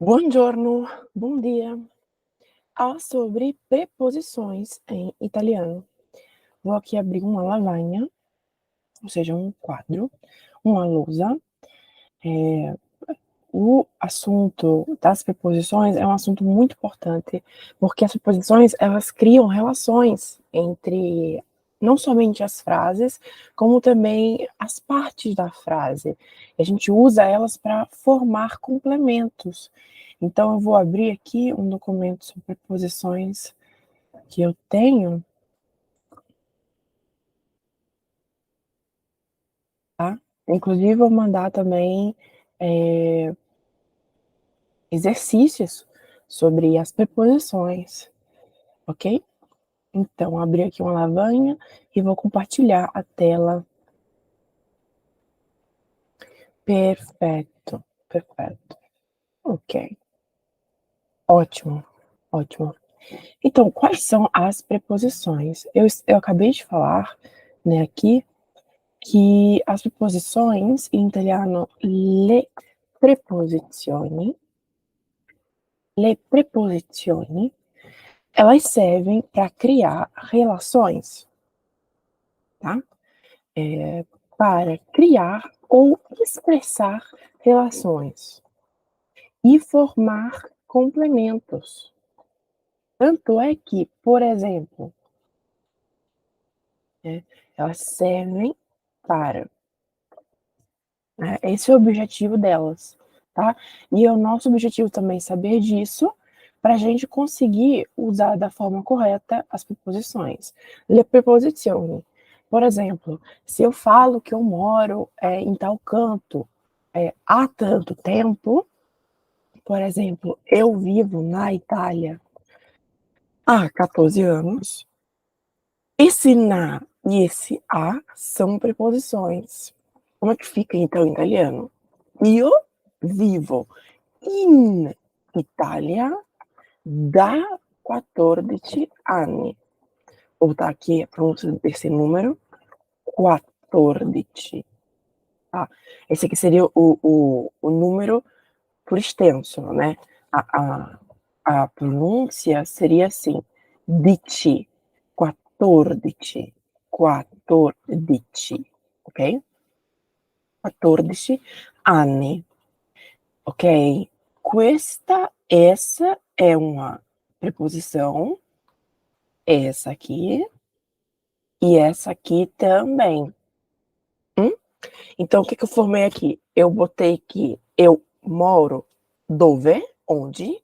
Buongiorno, bom dia. Aula sobre preposições em italiano. Vou aqui abrir uma lavagna, ou seja, um quadro, uma lousa. O assunto das preposições é um assunto muito importante, porque as preposições, elas criam relações entre não somente as frases, como também as partes da frase. A gente usa elas para formar complementos. Então, eu vou abrir aqui um documento sobre preposições que eu tenho, tá? Inclusive, vou mandar também exercícios sobre as preposições, ok? Então, abri aqui uma lavagna e vou compartilhar a tela. Perfeito, perfeito. Ok. Ótimo, ótimo. Então, quais são as preposições? Eu acabei de falar, né, aqui, que as preposições em italiano, preposizioni, le preposizioni, elas servem para criar relações, tá? Para criar ou expressar relações e formar complementos. Tanto é que, por exemplo, elas servem para, né, esse é o objetivo delas, tá? E é o nosso objetivo também saber disso, para a gente conseguir usar da forma correta as preposições. Le preposizioni. Por exemplo, se eu falo que eu moro em tal canto há tanto tempo, por exemplo, eu vivo na Itália há 14 anos, esse na e esse a são preposições. Como é que fica então em italiano? Io vivo in Italia da 14 anni. Vou botar aqui a pronúncia desse número, 14. Tá? Esse aqui seria o número por extenso, né? A pronúncia seria assim, 14, 14, 14, ok? 14 anni, ok? Essa é uma preposição, essa aqui e essa aqui também. Então, o que eu formei aqui? Eu botei que eu moro dove, onde?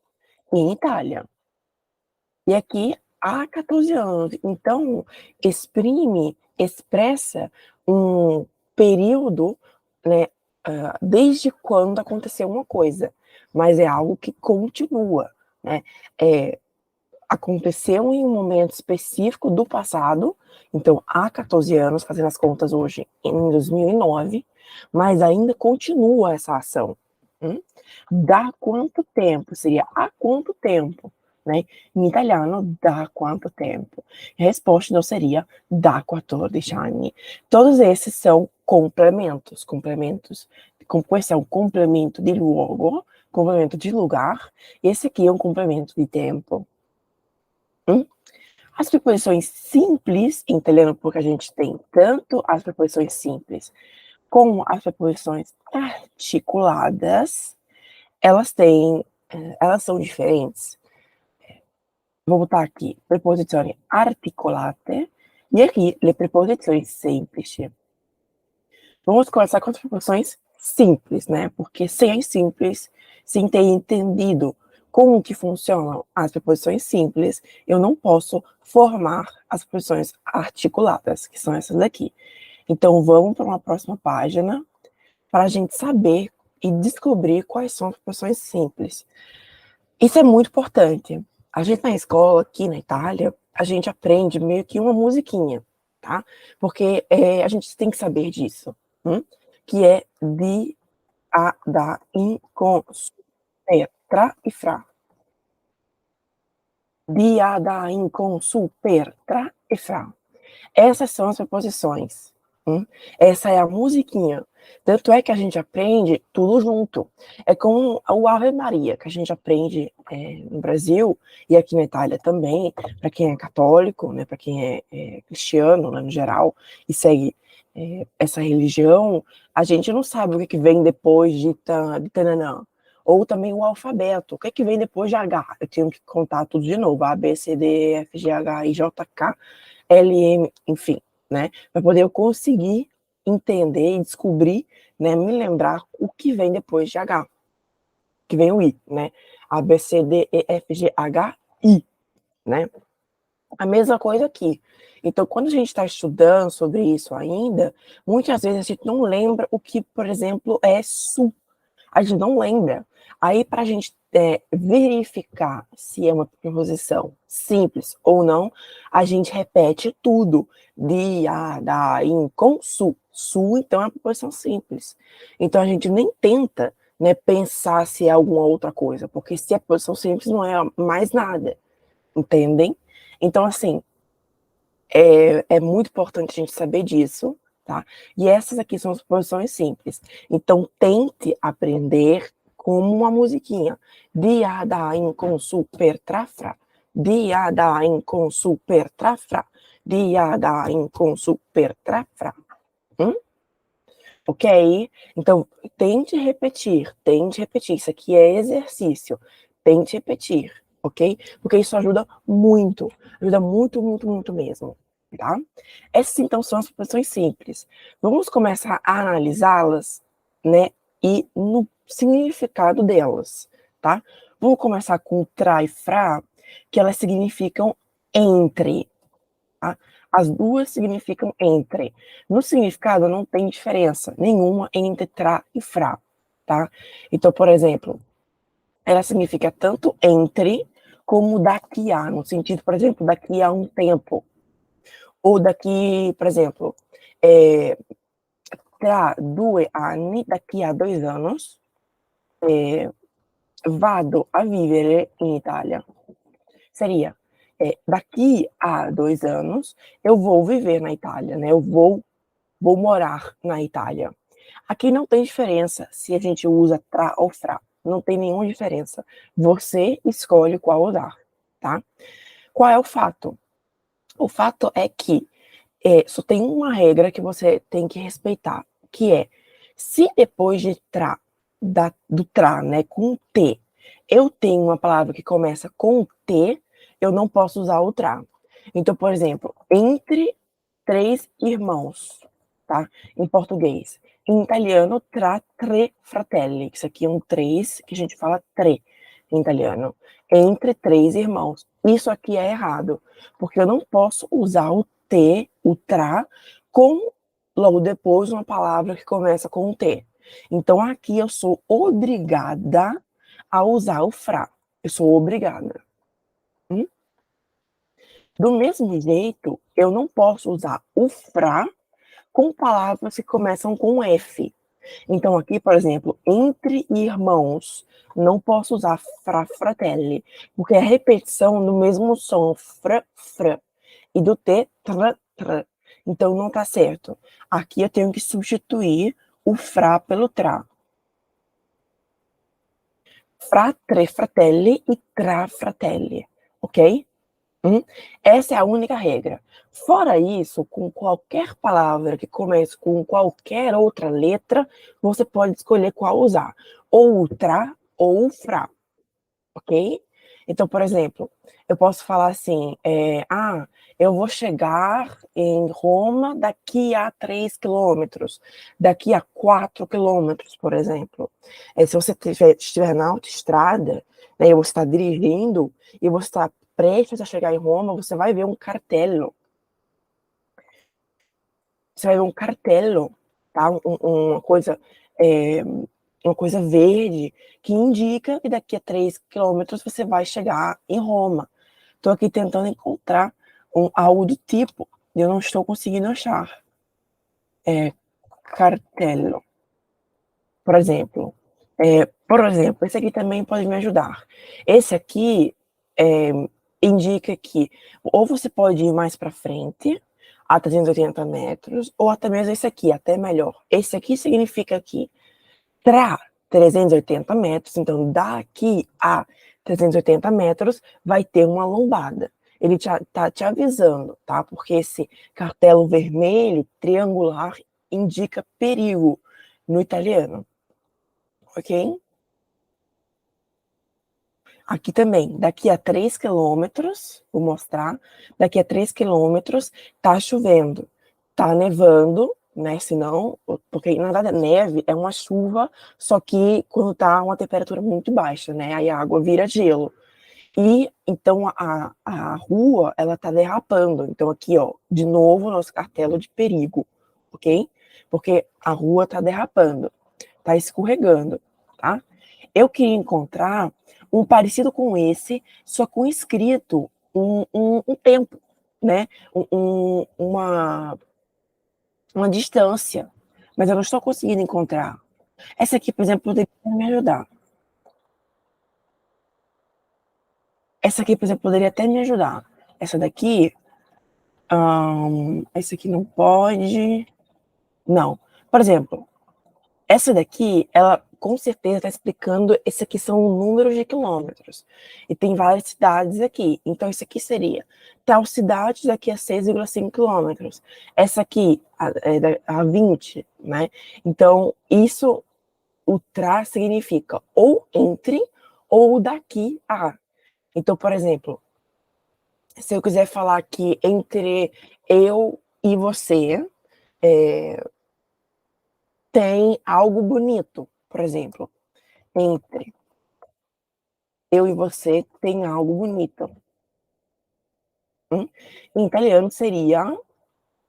Em Itália. E aqui há 14 anos. Então, expressa um período, né, desde quando aconteceu uma coisa, mas é algo que continua, né? Aconteceu em um momento específico do passado, então há 14 anos, fazendo as contas hoje, em 2009, mas ainda continua essa ação. Da quanto tempo? Seria há quanto tempo? Né? Em italiano, da quanto tempo? A resposta não seria da 14 anni. Todos esses são complementos. Questo é um complemento de luogo, complemento de lugar. Esse aqui é um complemento de tempo. As preposições simples em italiano, porque a gente tem tanto as preposições simples como as preposições articuladas, elas são diferentes. Vou botar aqui preposizioni articolate e aqui le preposizioni semplici. Vamos começar com as preposições simples, né? Porque sem as simples, sem ter entendido como que funcionam as preposições simples, eu não posso formar as preposições articuladas, que são essas daqui. Então, vamos para uma próxima página para a gente saber e descobrir quais são as preposições simples. Isso é muito importante. A gente na escola, aqui na Itália, a gente aprende meio que uma musiquinha, tá? Porque a gente tem que saber disso, que é di, a, da, in, con, su, per, tra e fra. Di, a, da, in, con, su, per, tra e fra. Essas são as preposições, Essa é a musiquinha. Tanto é que a gente aprende tudo junto. É como o Ave Maria, que a gente aprende no Brasil e aqui na Itália também, para quem é católico, né, para quem é cristiano, né, no geral, e segue essa religião, a gente não sabe o que vem depois de tananã. Ou também o alfabeto. O que vem depois de H? Eu tenho que contar tudo de novo. A, B, C, D, E, F, G, H, I, J, K, L, M, enfim, né? Para poder eu conseguir entender e descobrir, né, me lembrar o que vem depois de H, que vem o I, né? A, B, C, D, E, F, G, H, I, né? A mesma coisa aqui. Então, quando a gente está estudando sobre isso ainda, muitas vezes a gente não lembra o que, por exemplo, é SU. A gente não lembra. Aí, para a gente verificar se é uma preposição simples ou não, a gente repete tudo. De, a, da, in, com, su. Su, então, é uma preposição simples. Então, a gente nem tenta, né, pensar se é alguma outra coisa, porque se é preposição simples, não é mais nada. Entendem? Então, assim, é muito importante a gente saber disso, tá? E essas aqui são as posições simples. Então, tente aprender como uma musiquinha. Dia da in com super trafra. Dia da in com super trafra. Dia da in com super trafra. Ok? Então, tente repetir. Isso aqui é exercício. Tente repetir, ok? Porque isso ajuda muito muito mesmo, tá? Essas, então, são as preposições simples. Vamos começar a analisá-las, né? E no significado delas, tá? Vamos começar com tra e fra, que elas significam entre, tá? As duas significam entre. No significado não tem diferença nenhuma entre tra e fra, tá? Então, por exemplo, ela significa tanto entre como daqui a, no sentido, por exemplo, daqui a um tempo. Ou daqui, por exemplo, tra 2 anni, daqui a 2 anos, vado a vivere in Itália. Seria, daqui a 2 anos, eu vou viver na Itália, né? Eu vou morar na Itália. Aqui não tem diferença se a gente usa tra ou fra. Não tem nenhuma diferença. Você escolhe qual usar, tá? Qual é o fato? O fato é que só tem uma regra que você tem que respeitar, que é, se depois de tra, do tra, né, com T, eu tenho uma palavra que começa com T, eu não posso usar o tra. Então, por exemplo, entre 3 irmãos, tá? Em português. Em italiano, tra 3 fratelli. Isso aqui é um 3, que a gente fala tre em italiano. Entre 3 irmãos. Isso aqui é errado, porque eu não posso usar o T, o tra, com logo depois uma palavra que começa com T. Então, aqui eu sou obrigada a usar o fra. Eu sou obrigada. Do mesmo jeito, eu não posso usar o fra com palavras que começam com F. Então, aqui, por exemplo, entre irmãos, não posso usar fra, fratelli, porque é a repetição do mesmo som, fra, fra, e do T, tra, tra. Então, não tá certo. Aqui eu tenho que substituir o fra pelo tra. Fra, tre fratelli e tra fratelli, ok? Essa é a única regra. Fora isso, com qualquer palavra que comece com qualquer outra letra, você pode escolher qual usar. Ou o tra ou o fra, ok? Então, por exemplo, eu posso falar assim, eu vou chegar em Roma daqui a 3 quilômetros, daqui a 4 quilômetros, por exemplo. Se você estiver na autoestrada, né, e você está dirigindo, e você está prestes a chegar em Roma, você vai ver um cartello. Você vai ver um cartello, tá? Uma coisa verde que indica que daqui a 3 quilômetros você vai chegar em Roma. Estou aqui tentando encontrar algo do tipo, e eu não estou conseguindo achar. Cartello. Por exemplo. Esse aqui também pode me ajudar. Esse aqui indica que ou você pode ir mais para frente, a 380 metros, ou até mesmo esse aqui, até melhor. Esse aqui significa que tra 380 metros, então daqui a 380 metros vai ter uma lombada. Ele tá te avisando, tá? Porque esse cartelo vermelho triangular indica perigo no italiano, ok? Aqui também, daqui a 3 quilômetros, vou mostrar, daqui a 3 quilômetros tá chovendo, tá nevando, né, senão, porque na verdade neve é uma chuva, só que quando tá uma temperatura muito baixa, né, aí a água vira gelo. E então a rua, ela tá derrapando, então aqui, ó, de novo nosso cartelo de perigo, ok? Porque a rua tá derrapando, tá escorregando, tá? Eu queria encontrar um parecido com esse, só com escrito um tempo, né? Uma distância, mas eu não estou conseguindo encontrar. Essa aqui, por exemplo, poderia me ajudar. Essa aqui, por exemplo, poderia até me ajudar. Essa daqui, essa aqui não pode. Não. Por exemplo, essa daqui, ela com certeza está explicando, esse aqui são números de quilômetros. E tem várias cidades aqui. Então, isso aqui seria tal cidade daqui a 6,5 quilômetros. Essa aqui, a 20, né? Então, isso, o tra significa ou entre ou daqui a. Então, por exemplo, se eu quiser falar que entre eu e você, tem algo bonito, por exemplo. Entre eu e você tem algo bonito. Em italiano seria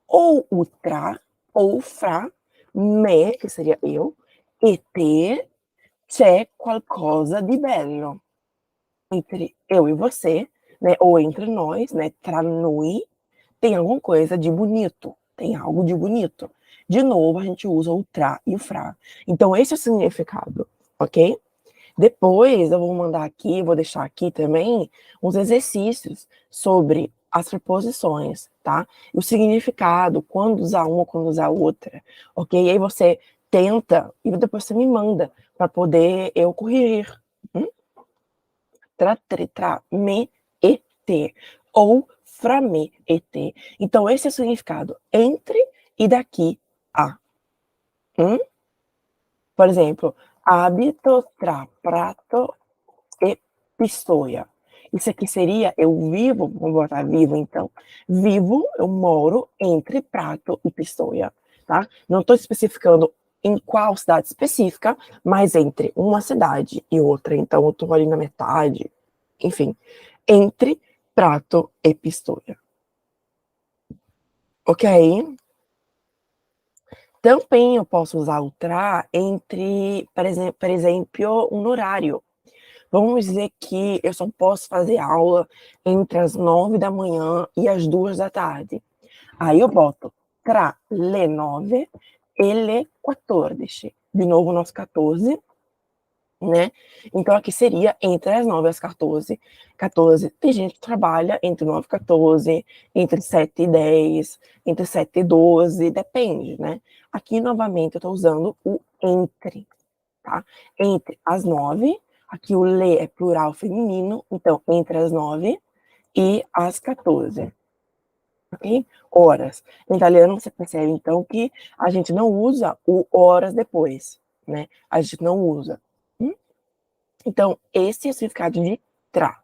ou o tra, ou fra, me, che seria eu, e te, c'è qualcosa di bello. Entre eu e você, né, ou entre nós, né, tra noi, tem alguma coisa de bonito, tem algo de bonito. De novo, a gente usa o tra e o fra. Então, esse é o significado, ok? Depois eu vou mandar aqui, vou deixar aqui também uns exercícios sobre as preposições, tá? E o significado, quando usar uma, quando usar outra, ok? E aí você tenta e depois você me manda para poder eu corrigir. Hum? Tra, me, e, te. Ou fra me e te. Então, esse é o significado entre e daqui a. Por exemplo, abito tra prato e pistoia. Isso aqui seria eu vivo, vamos botar vivo então. Vivo, eu moro entre Prato e Pistoia, tá? Não estou especificando em qual cidade específica, mas entre uma cidade e outra. Então, eu estou ali na metade. Enfim, entre Prato e Pistoia. Ok? Também eu posso usar o tra entre, por exemplo, um horário. Vamos dizer que eu só posso fazer aula entre as 9 da manhã e as 2 da tarde. Aí eu boto tra le 9 e le 14. De novo, o nosso 14, né? Então aqui seria entre as 9 e as 14. 14. Tem gente que trabalha entre 9 e 14, entre 7 e 10, entre 7 e 12, depende, né? Aqui, novamente, eu estou usando o entre, tá? Entre as 9, aqui o le é plural feminino, então entre as 9 e as 14. Ok? Horas. Em italiano, você percebe, então, que a gente não usa o horas depois, né? A gente não usa. Então, esse é o significado de tra.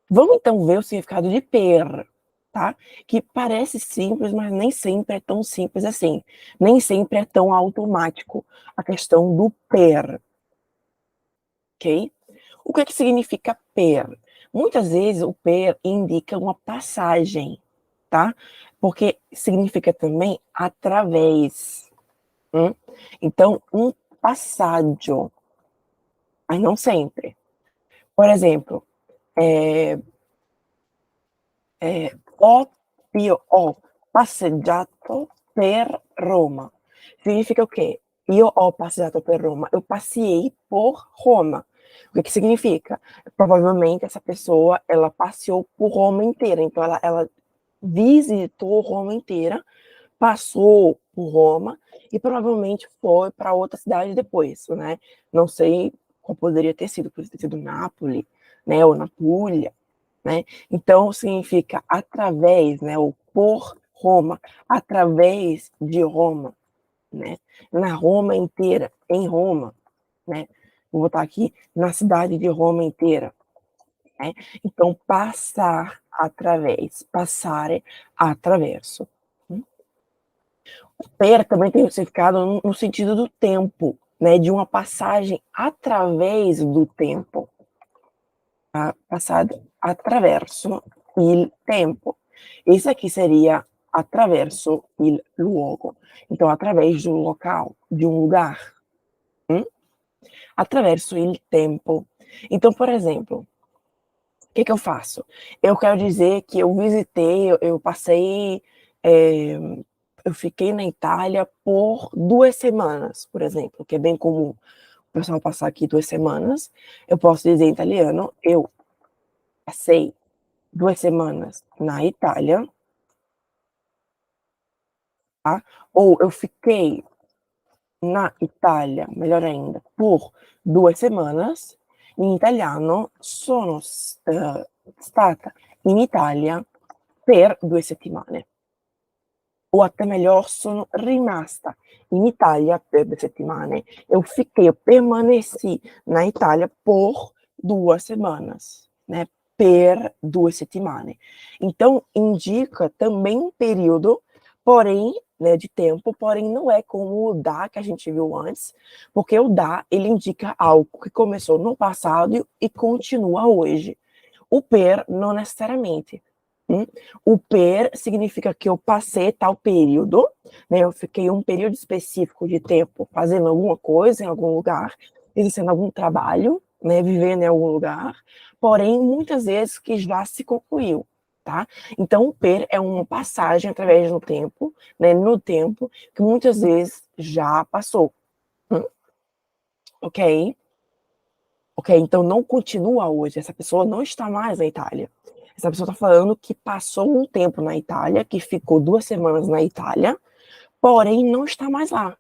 Vamos, então, ver o significado de per, tá? Que parece simples, mas nem sempre é tão simples assim. Nem sempre é tão automático a questão do per, ok? O que significa per? Muitas vezes o per indica uma passagem, tá? Porque significa também através. Então, um passaggio, mas não sempre. Por exemplo, ho passeggiato per Roma. Significa o quê? Io ho passeato per Roma. Eu passei por Roma. O que significa? Provavelmente essa pessoa, ela passeou por Roma inteira. Então, ela visitou Roma inteira, passou por Roma e provavelmente foi para outra cidade depois, né? Não sei qual poderia ter sido Nápoles, né? Ou Napulia, né? Então significa através, né? Ou por Roma, através de Roma, né? Na Roma inteira, em Roma, né? Vou botar aqui na cidade de Roma inteira, né? Então passar através, passare attraverso. Per também tem o significado no sentido do tempo, né? De uma passagem através do tempo. Passado attraverso il tempo. Isso aqui seria attraverso il luogo. Então, através de um local, de um lugar. Attraverso il tempo. Então, por exemplo, o que eu faço? Eu quero dizer que eu visitei, eu passei, eu fiquei na Itália por 2 semanas, por exemplo, que é bem comum o pessoal passar aqui 2 semanas. Eu posso dizer em italiano, eu passei 2 semanas na Itália, tá? Ou eu fiquei na Itália, melhor ainda, por 2 semanas. In italiano sono stata in Italia per 2 settimane. Ou até melhor, sono rimasta in Italia per 2 settimane. Eu permaneci na Itália por 2 semanas, né? Per 2 settimane. Então, indica também um período, porém, né, de tempo, porém não é como o da que a gente viu antes, porque o da, ele indica algo que começou no passado e continua hoje. O per não necessariamente. O per significa que eu passei tal período, né? Eu fiquei um período específico de tempo fazendo alguma coisa em algum lugar, exercendo algum trabalho, né? Vivendo em algum lugar, porém, muitas vezes que já se concluiu, tá? Então, o per é uma passagem através do tempo, né? No tempo, que muitas vezes já passou. Ok? Ok, então não continua hoje, essa pessoa não está mais na Itália. Essa pessoa está falando que passou um tempo na Itália, que ficou 2 semanas na Itália, porém não está mais lá.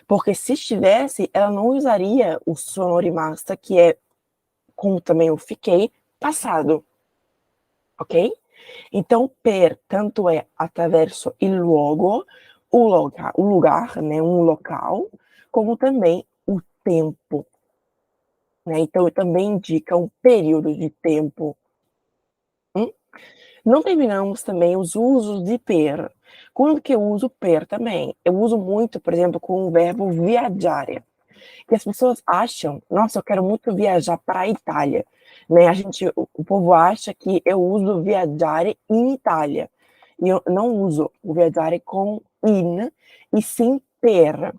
Porque se estivesse, ela não usaria o sono rimasta, que é, como também eu fiquei, passado. Ok? Então, per tanto é attraverso il luogo, o lugar, né, um local, como também o tempo. Né? Então, também indica um período de tempo. Não terminamos também os usos de per. Quando que eu uso per também? Eu uso muito, por exemplo, com o verbo viaggiare. Que as pessoas acham, nossa, eu quero muito viajar para a Itália. Né? O povo acha que eu uso viaggiare in Itália. E eu não uso o viaggiare com in, e sim per.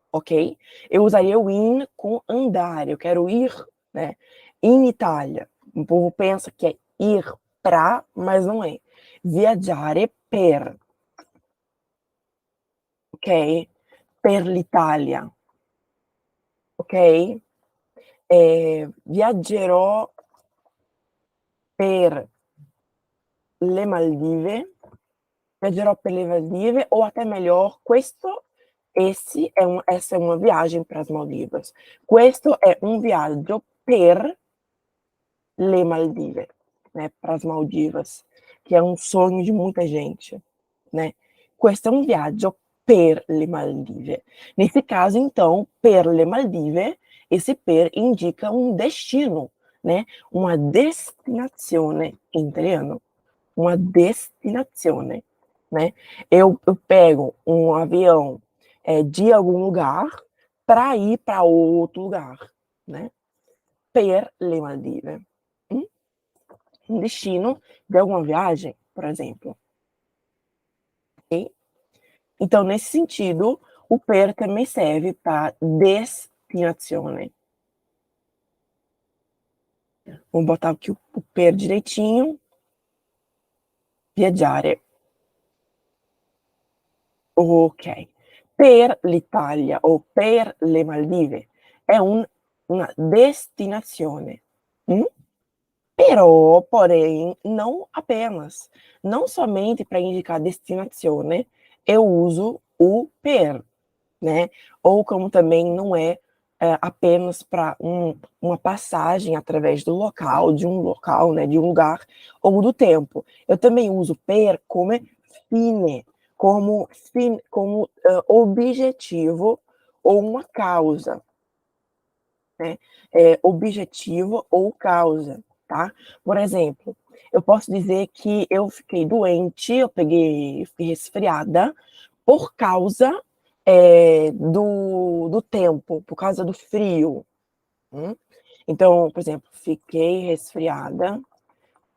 Ok? Eu usaria o in com andar, eu quero ir, né? In Itália. O povo pensa que é ir pra, mas não é. Viaggiare per. Ok? Per l'Italia. Ok? Viaggerò per le Maldive. Viaggerò per le Maldive, ou até melhor, essa é uma viagem para as Maldivas. Questo è un viaggio per le Maldive, né, para as Maldivas, que é um sonho de muita gente, né? Questo è un viaggio per le Maldive. Nesse caso, então, per le Maldive, esse per indica um destino, né? Uma destinazione in italiano, uma destinazione, né? Eu pego um avião de algum lugar para ir para outro lugar, né? Per le Maldive. Um destino de alguma viagem, por exemplo. Okay? Então, nesse sentido, o per também serve para destinazione. Vamos botar aqui o per direitinho. Viaggiare. Ok. Per l'Italia o per le Maldive è una destinazione. Però, porém, não apenas. Não somente para indicar destinazione, eu uso o per, né? Ou como também não é, apenas para uma passagem através do local, de um local, né, de um lugar, ou do tempo. Eu também uso per como fine, como objetivo ou uma causa, né? Objetivo ou causa, tá? Por exemplo, eu posso dizer que eu fiquei doente, fiquei resfriada por causa do tempo, por causa do frio. Então, por exemplo, fiquei resfriada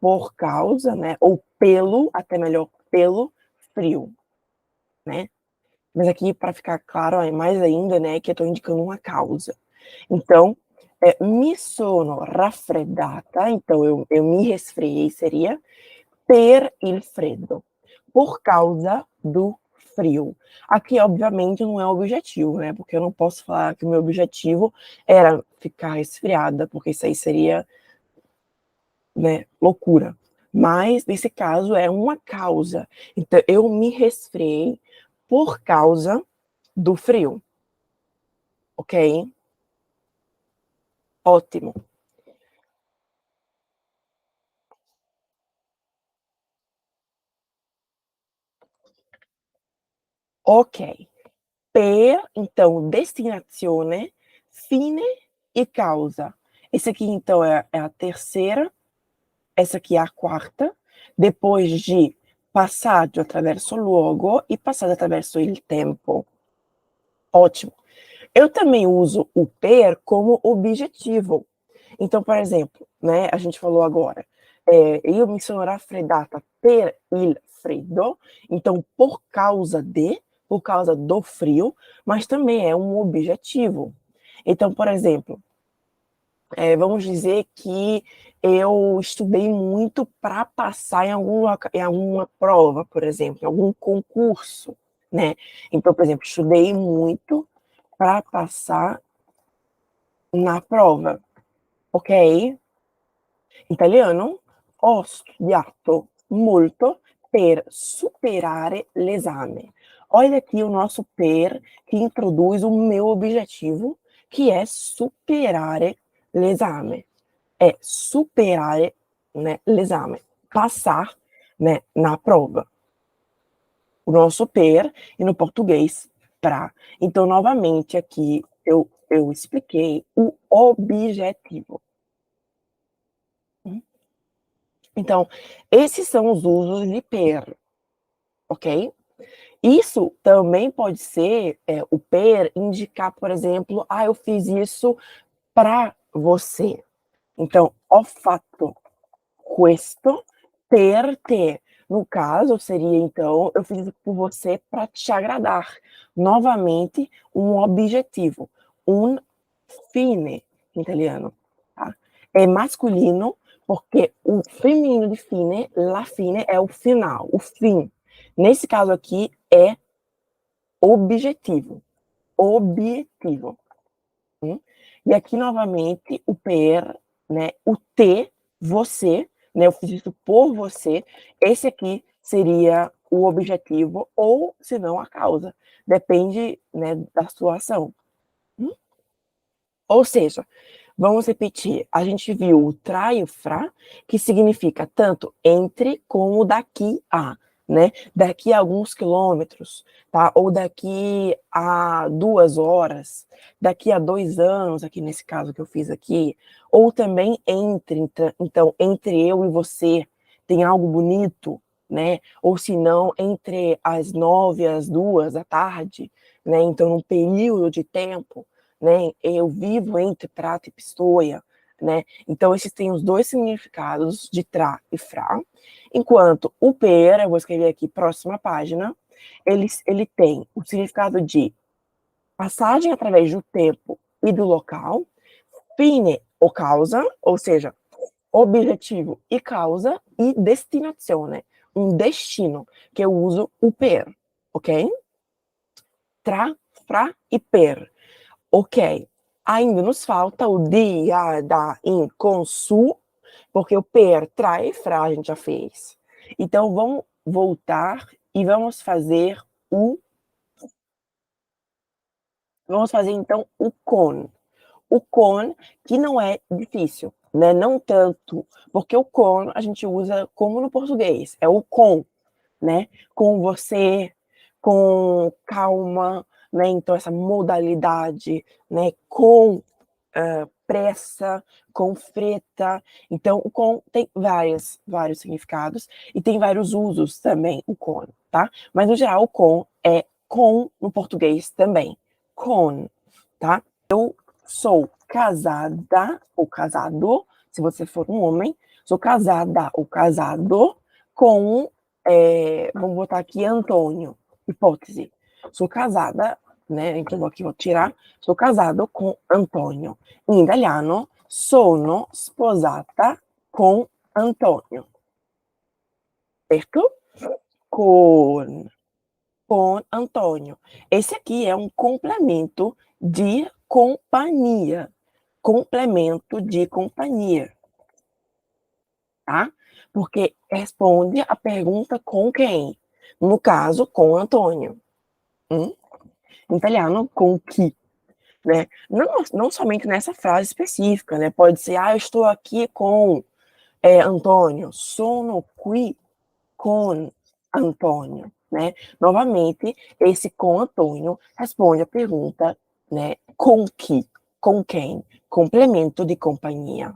por causa, né? Ou pelo, até melhor, pelo frio, né? Mas aqui, para ficar claro mais ainda, né, que eu estou indicando uma causa. Então, mi sono raffreddata, então eu me resfriei, seria per il freddo, por causa do frio. Aqui, obviamente, não é o objetivo, né? Porque eu não posso falar que o meu objetivo era ficar resfriada, porque isso aí seria, né, loucura. Mas, nesse caso, é uma causa. Então, eu me resfriei por causa do frio, ok? Ótimo. Ok. Per, então, destinazione, fine e causa. Esse aqui, então, é a terceira, essa aqui é a quarta, depois de passaggio attraverso o luogo e passaggio attraverso il tempo. Ótimo. Eu também uso o per como objetivo. Então, por exemplo, né, a gente falou agora, io mi sono raffreddata per il freddo, então por causa do frio, mas também é um objetivo. Então, por exemplo, vamos dizer que eu estudei muito para passar em alguma prova, por exemplo, em algum concurso, né? Então, por exemplo, estudei muito para passar na prova, ok? Italiano, ho studiato molto per superare l'esame. Olha aqui o nosso per que introduz o meu objetivo, que é superare l'esame. É superare, né, l'esame, passar, né, na prova. O nosso per e no português pra. Então, novamente, aqui eu expliquei o objetivo. Então, esses são os usos de per, ok? Isso também pode ser, o per indicar, por exemplo, ah, eu fiz isso para você. Então, ho fatto questo per te. No caso, seria então, eu fiz isso por você para te agradar. Novamente, um objetivo, un fine, em italiano, tá? É masculino, porque o feminino de fine, la fine, é o final, o fim. Nesse caso aqui, é objetivo. Objetivo. E aqui, novamente, o per, né? O te, você, né? Eu fiz isso por você. Esse aqui seria o objetivo, ou, se não, a causa. Depende, né, da situação. Ou seja, vamos repetir, a gente viu o tra e o fra, que significa tanto entre como daqui a, né? Daqui a alguns quilômetros, tá? Ou daqui a 2 horas, daqui a 2 anos, aqui nesse caso que eu fiz aqui, ou também então, entre eu e você tem algo bonito, né? Ou se não, entre as 9 e as 2 da tarde, né? Então, um período de tempo, né? Eu vivo entre prata e pistoia, né? Então, esses têm os dois significados de tra e fra, enquanto o per, eu vou escrever aqui, próxima página, ele tem o significado de passagem através do tempo e do local, fine ou causa, ou seja, objetivo e causa, e destinazione, um destino, que eu uso o per, ok? Tra, fra e per. Ok, ainda nos falta o dia, da, in, com, su, Porque o per, tra e fra a gente já fez. Então, vamos voltar e vamos fazer então o com. O com, que não é difícil, né? Não tanto, porque o com a gente usa como no português, é o com, né? Com você, com calma, né? Então, essa modalidade, né? Com pressa, com freta. Então, o com tem vários significados e tem vários usos também, o com, tá? Mas, no geral, o com é com no português também. Com, tá? Eu sou casada ou casado, se você for um homem, sou casada ou casado com, vamos botar aqui Antônio, hipótese. Sou casada, né? Então aqui vou tirar, sou casado com Antônio. In italiano, sono sposata con Antonio. Certo? Com Antônio. Esse aqui é um complemento de companhia. Complemento de companhia. Tá? Porque responde a pergunta com quem? No caso, com Antônio. Em italiano, com chi. Né? Não somente nessa frase específica, né? Pode ser, eu estou aqui com Antônio, sono qui con Antônio, né? Novamente, esse com Antônio responde a pergunta, né? Com que? Com quem? Complemento de companhia.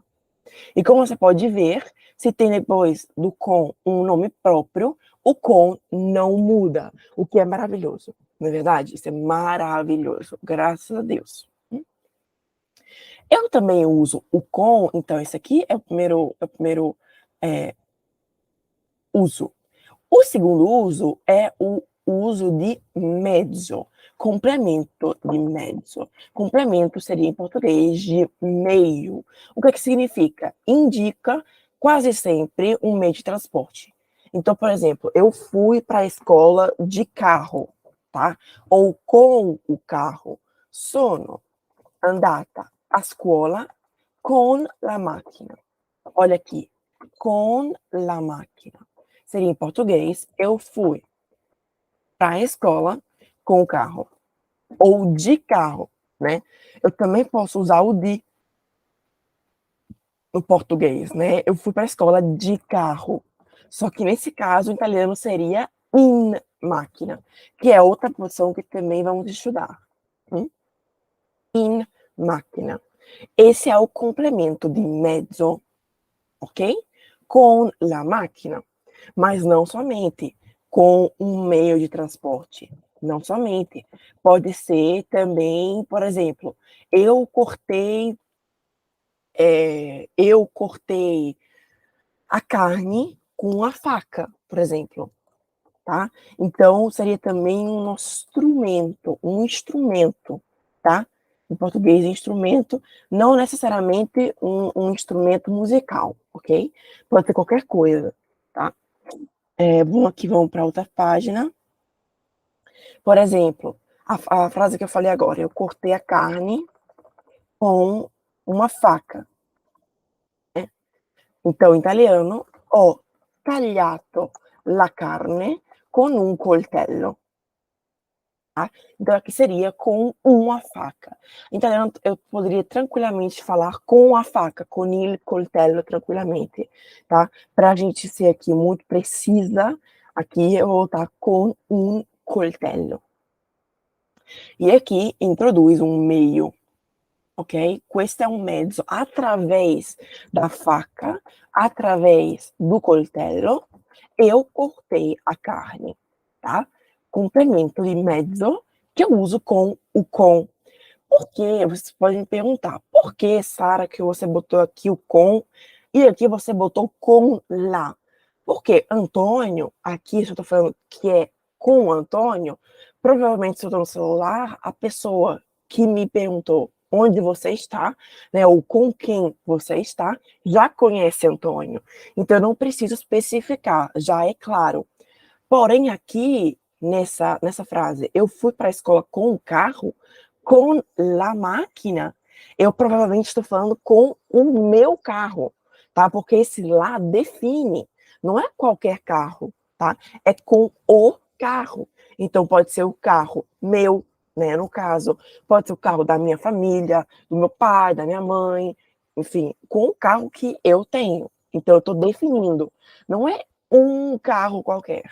E como você pode ver, se tem depois do com um nome próprio, o com não muda, o que é maravilhoso. Não é verdade? Isso é maravilhoso, graças a Deus. Eu também uso o com, então esse aqui é o primeiro uso. O segundo uso é o uso de mezzo, complemento de mezzo. Complemento seria em português de meio. O que é que significa? Indica quase sempre um meio de transporte. Então, por exemplo, eu fui para a escola de carro, tá? Ou com o carro. Sono andata a scuola con la macchina. Olha aqui, com la macchina. Seria em português, eu fui para a escola com o carro. Ou de carro, né? Eu também posso usar o de no português, né? Eu fui para a escola de carro. Só que nesse caso, o italiano seria in macchina, que é outra posição que também vamos estudar. In macchina. Esse é o complemento de mezzo, ok? Com la máquina, mas não somente com um meio de transporte, não somente. Pode ser também, por exemplo, eu cortei a carne com a faca, por exemplo, tá? Então seria também um instrumento, tá? Em português, instrumento, não necessariamente um instrumento musical, ok? Pode ser qualquer coisa, tá? Vamos para outra página. Por exemplo, a frase que eu falei agora, eu cortei a carne com uma faca. Né? Então, em italiano, ho tagliato la carne con un coltello. Tá? Então, aqui seria com uma faca. Em italiano, eu poderia tranquilamente falar com a faca, con il coltello, tranquilamente. Tá? Para a gente ser aqui muito precisa, aqui eu vou estar com um coltello. E aqui introduz um meio, ok? Questo è un mezzo. Através da faca, através do coltello, eu cortei a carne, tá? Complemento de mezzo que eu uso com o com. Por que? Vocês podem me perguntar, por que, Sara, que você botou aqui o com e aqui você botou com lá? Porque Antônio, aqui se eu tô falando que é com Antônio, provavelmente se eu tô no celular, a pessoa que me perguntou onde você está, né, ou com quem você está, já conhece Antônio. Então eu não preciso especificar, já é claro. Porém, aqui, nessa frase, eu fui para a escola com o carro, com la máquina, eu provavelmente estou falando com o meu carro, tá? Porque esse lá define, não é qualquer carro, tá? É com o carro. Então pode ser o carro meu, né, no caso, pode ser o carro da minha família, do meu pai, da minha mãe, enfim, com o carro que eu tenho. Então eu estou definindo, não é um carro qualquer,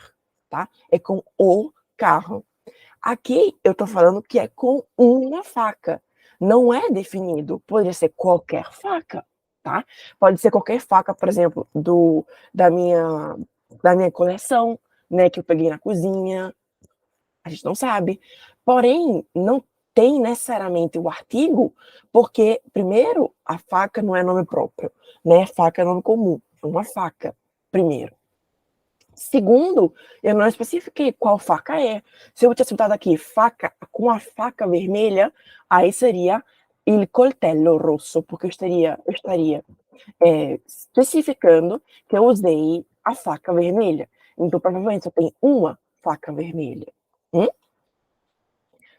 tá? É com o carro. Aqui eu estou falando que é com uma faca, não é definido, poderia ser qualquer faca, tá? Pode ser qualquer faca, por exemplo, da minha, da minha coleção, né, que eu peguei na cozinha, a gente não sabe. Porém, não tem necessariamente o artigo, porque, primeiro, a faca não é nome próprio, né? Faca é nome comum, é uma faca, primeiro. Segundo, eu não especifiquei qual faca é. Se eu tivesse botado aqui faca com a faca vermelha, aí seria il coltello rosso, porque eu estaria especificando que eu usei a faca vermelha. Então, provavelmente só tem uma faca vermelha. Hum?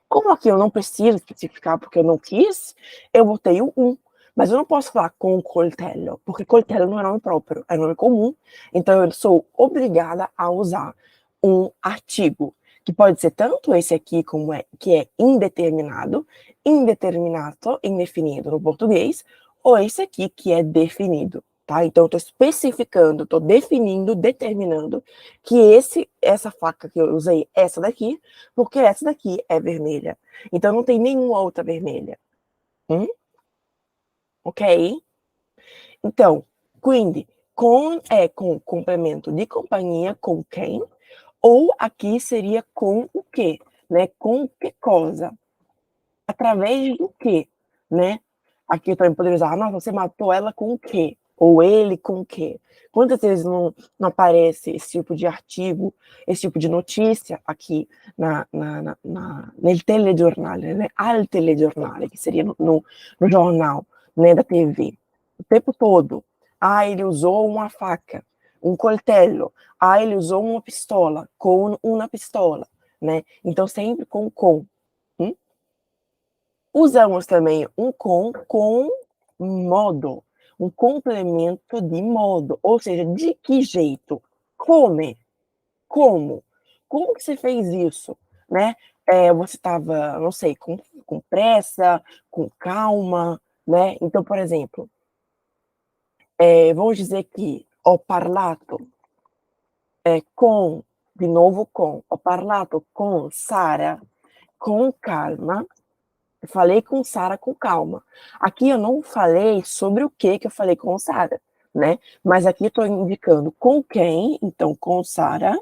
Como aqui eu não preciso especificar porque eu não quis, eu botei o um. Mas eu não posso falar com coltello, porque coltello não é nome próprio, é nome comum. Então eu sou obrigada a usar um artigo, que pode ser tanto esse aqui como que é indeterminado, indeterminato, indefinido no português, ou esse aqui que é definido, tá? Então eu estou especificando, estou definindo, determinando que essa faca que eu usei, essa daqui, porque essa daqui é vermelha. Então não tem nenhuma outra vermelha. Ok? Então, quindi, com complemento de companhia, com quem, ou aqui seria com o quê, né? Com que coisa? Através do quê, né? Aqui eu também poderia usar, nossa, você matou ela com o quê? Ou ele com o quê? Quantas vezes não aparece esse tipo de artigo, esse tipo de notícia aqui nel telegiornale, né? Al telegiornale, que seria no jornal, né, da TV. O tempo todo. Ah, ele usou uma faca, um coltello. Ah, ele usou uma pistola, com uma pistola, né? Então sempre com. Usamos também um com modo, um complemento de modo, ou seja, de que jeito? Como? Como? Como que você fez isso, né? Você estava, não sei, com pressa, com calma, né? Então, por exemplo, vamos dizer que ho parlato de novo ho parlato com Sara com calma. Eu falei com Sara com calma. Aqui eu não falei sobre o que eu falei com Sara, né? Mas aqui eu estou indicando com quem, então com Sara,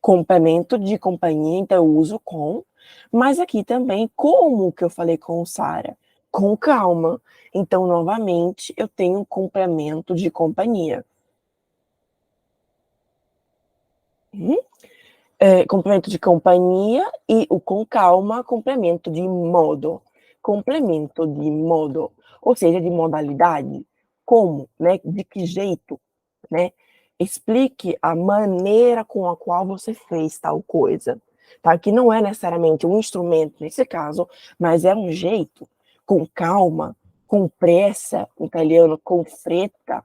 complemento de companhia, então eu uso com, mas aqui também como que eu falei com Sara, com calma. Então, novamente, eu tenho um complemento de companhia. Complemento de companhia e o com calma, complemento de modo. Complemento de modo, ou seja, de modalidade. Como, né? De que jeito, né? Explique a maneira com a qual você fez tal coisa, tá? Que não é necessariamente um instrumento nesse caso, mas é um jeito, com calma, com pressa, em italiano, com fretta,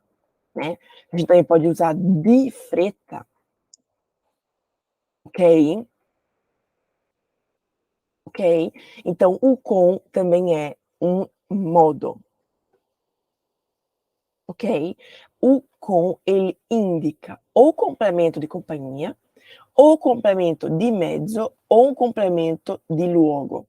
né? A gente também pode usar di fretta, ok? Ok? Então, o com também é um modo, ok? O com, ele indica ou complemento de companhia, ou complemento di mezzo, ou um complemento di luogo.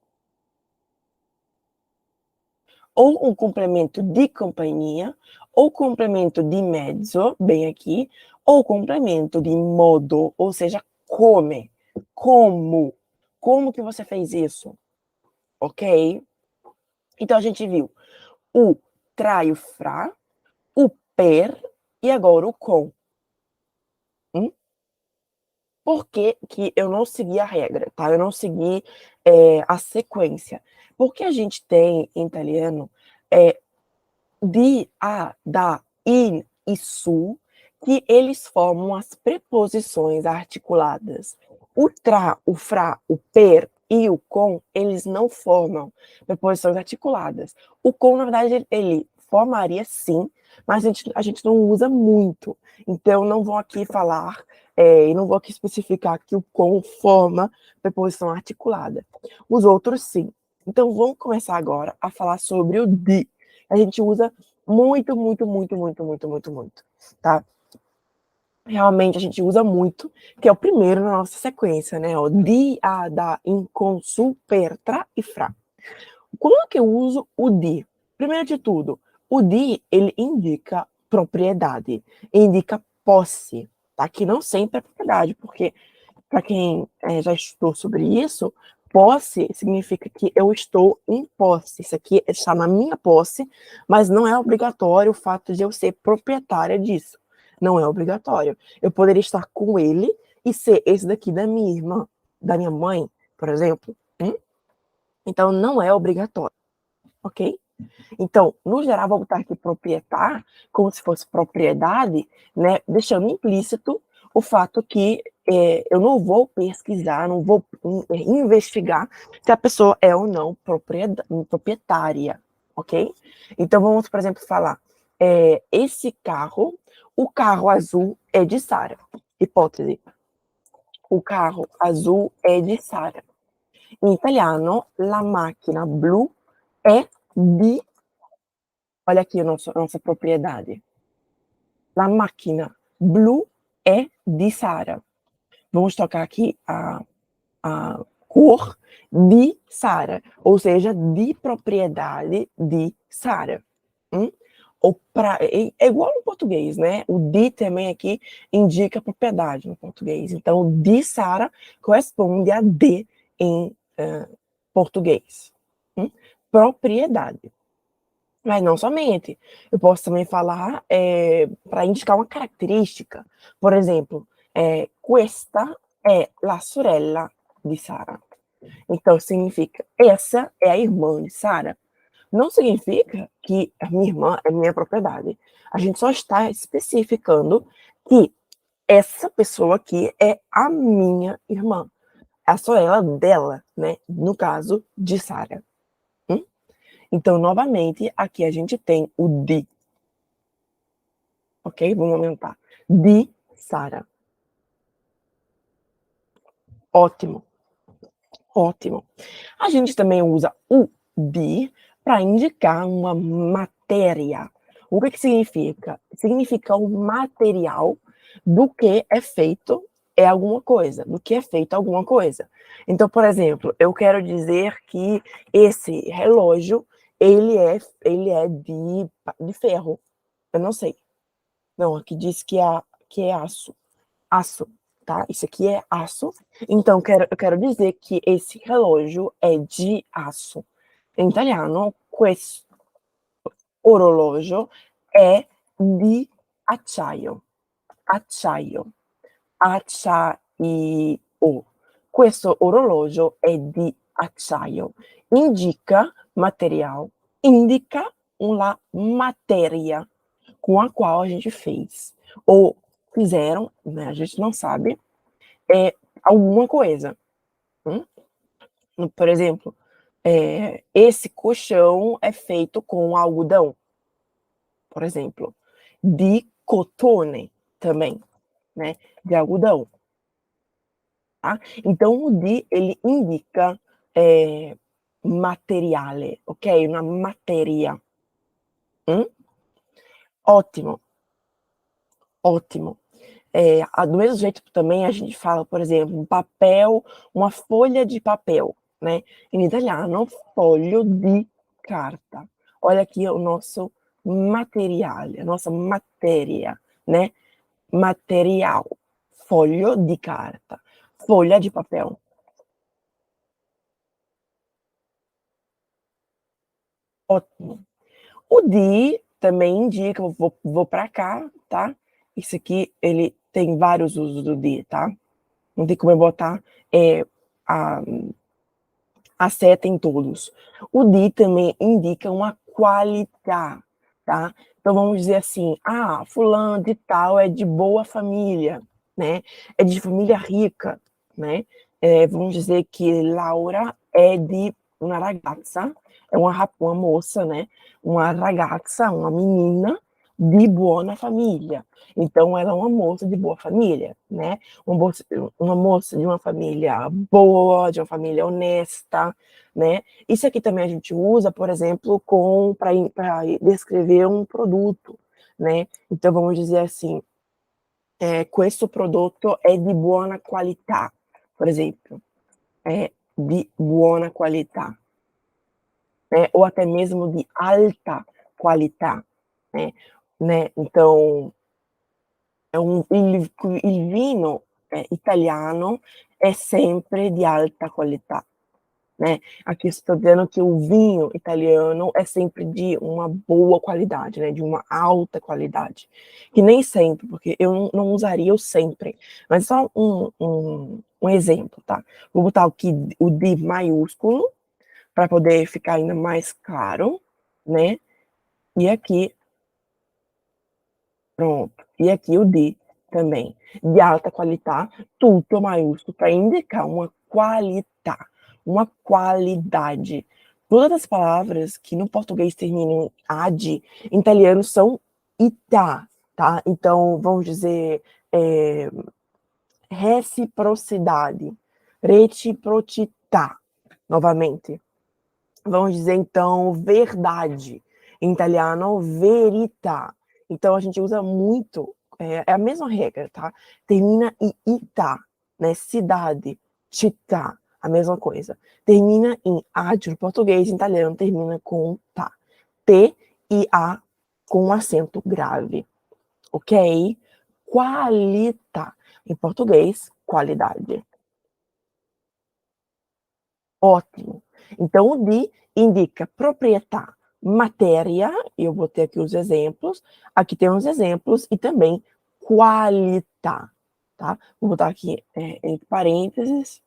Ou um complemento de companhia, ou complemento di mezzo, bem aqui, ou complemento de modo, ou seja, come, como. Como que você fez isso? Ok? Então a gente viu o tra e o fra, o per e agora o com. Por que que eu não segui a regra, tá? Eu não segui a sequência. Porque a gente tem em italiano di, a, da, in e su, que eles formam as preposições articuladas. O tra, o fra, o per e o com, eles não formam preposições articuladas. O com, na verdade, ele formaria sim, mas a gente não usa muito. Então, não vou aqui falar, e não vou aqui especificar aqui o com forma preposição articulada. Os outros, sim. Então, vamos começar agora a falar sobre o de. A gente usa muito, muito, muito, muito, muito, muito, muito, tá? Realmente a gente usa muito, que é o primeiro na nossa sequência, né? O di, a, da, in, com, su, per, tra e fra. Como que eu uso o de? Primeiro de tudo, o de, ele indica propriedade, indica posse, tá? Que não sempre é propriedade, porque para quem já estudou sobre isso, posse significa que eu estou em posse. Isso aqui está na minha posse, mas não é obrigatório o fato de eu ser proprietária disso. Não é obrigatório. Eu poderia estar com ele e ser esse daqui da minha irmã, da minha mãe, por exemplo. Então, não é obrigatório, ok? Então, no geral, vou botar aqui proprietar, como se fosse propriedade, né, deixando implícito o fato que eu não vou pesquisar, não vou investigar se a pessoa é ou não proprietária, ok? Então, vamos, por exemplo, falar, esse carro, o carro azul é de Sara. Hipótese, o carro azul é de Sara. In italiano, la macchina blu è di. Olha aqui a nossa propriedade. La máquina blu é de Sara. Vamos tocar aqui a cor de Sara, ou seja, de propriedade de Sara. É igual no português, né? O de também aqui indica propriedade no português. Então, de Sara corresponde a de em português. Propriedade. Mas não somente. Eu posso também falar para indicar uma característica. Por exemplo, questa é la sorella di Sara. Então, significa essa é a irmã de Sara. Não significa que a minha irmã é minha propriedade. A gente só está especificando que essa pessoa aqui é a minha irmã. A sorella dela, né? No caso de Sara. Então, novamente, aqui a gente tem o de. Ok? Vamos aumentar. De Sara. Ótimo. Ótimo. A gente também usa o de para indicar uma matéria. O que significa? Significa o material do que é feito alguma coisa, do que é feito alguma coisa. Então, por exemplo, eu quero dizer que esse relógio, ele é de ferro. Eu não sei. Não, aqui diz que é aço. Aço, tá? Isso aqui é aço. Então, eu quero dizer que esse relógio é de aço. Em italiano, questo orologio è di acciaio. Acciaio. Acciaio. Questo orologio è di acciaio. Indica material, indica uma matéria com a qual a gente fez. Ou fizeram, né, a gente não sabe, alguma coisa. Por exemplo, esse colchão é feito com algodão, por exemplo. Di cotone também, né, de algodão. Tá? Então, o di, ele indica materiale, ok? Uma matéria. Ótimo. Ótimo. Do mesmo jeito também a gente fala, por exemplo, um papel, uma folha de papel, né? Em italiano, foglio di carta. Olha aqui o nosso material, a nossa matéria, né? Material, foglio di carta, folha de papel. Ótimo. O di também indica, vou para cá, tá? Isso aqui, ele tem vários usos do di, tá? Não tem como eu botar a seta em todos. O di também indica uma qualidade, tá? Então vamos dizer assim, fulano de tal é de boa família, né? É de família rica, né? Vamos dizer que Laura é de uma ragazza, é uma moça, né? Uma ragazza, uma menina di buona famiglia. Então, ela é uma moça de boa família, né? Uma moça de uma família boa, de uma família honesta, né? Isso aqui também a gente usa, por exemplo, para descrever um produto, né? Então, vamos dizer assim, questo prodotto è di buona qualità, por exemplo, é de buona qualità, né? Ou até mesmo de alta qualità, né? Então, il vino italiano è sempre di alta qualità, né? Aqui estou dizendo que o vinho italiano é sempre de uma boa qualidade, né? De uma alta qualidade. Que nem sempre, porque eu não usaria o sempre, mas só um exemplo, tá? Vou botar aqui o D maiúsculo, para poder ficar ainda mais claro, né? E aqui, pronto. E aqui o D também. De alta qualità, tutto maiúsculo, para indicar uma qualità, uma qualidade. Todas as palavras que no português terminam em "ad", em italiano são "ità", tá? Então, vamos dizer, reciprocidade, reciprocità, novamente. Vamos dizer, então, verdade. Em italiano, verità. Então, a gente usa muito, é a mesma regra, tá? Termina em "ità", né? Cidade, città, a mesma coisa. Termina em "ad" no português, em italiano termina com "tá". T e A com um acento grave, ok? Qualità. Em português, qualidade. Ótimo. Então, o "di" indica proprietà, matéria, eu botei aqui os exemplos, aqui tem uns exemplos, e também qualità, tá? Vou botar aqui entre parênteses,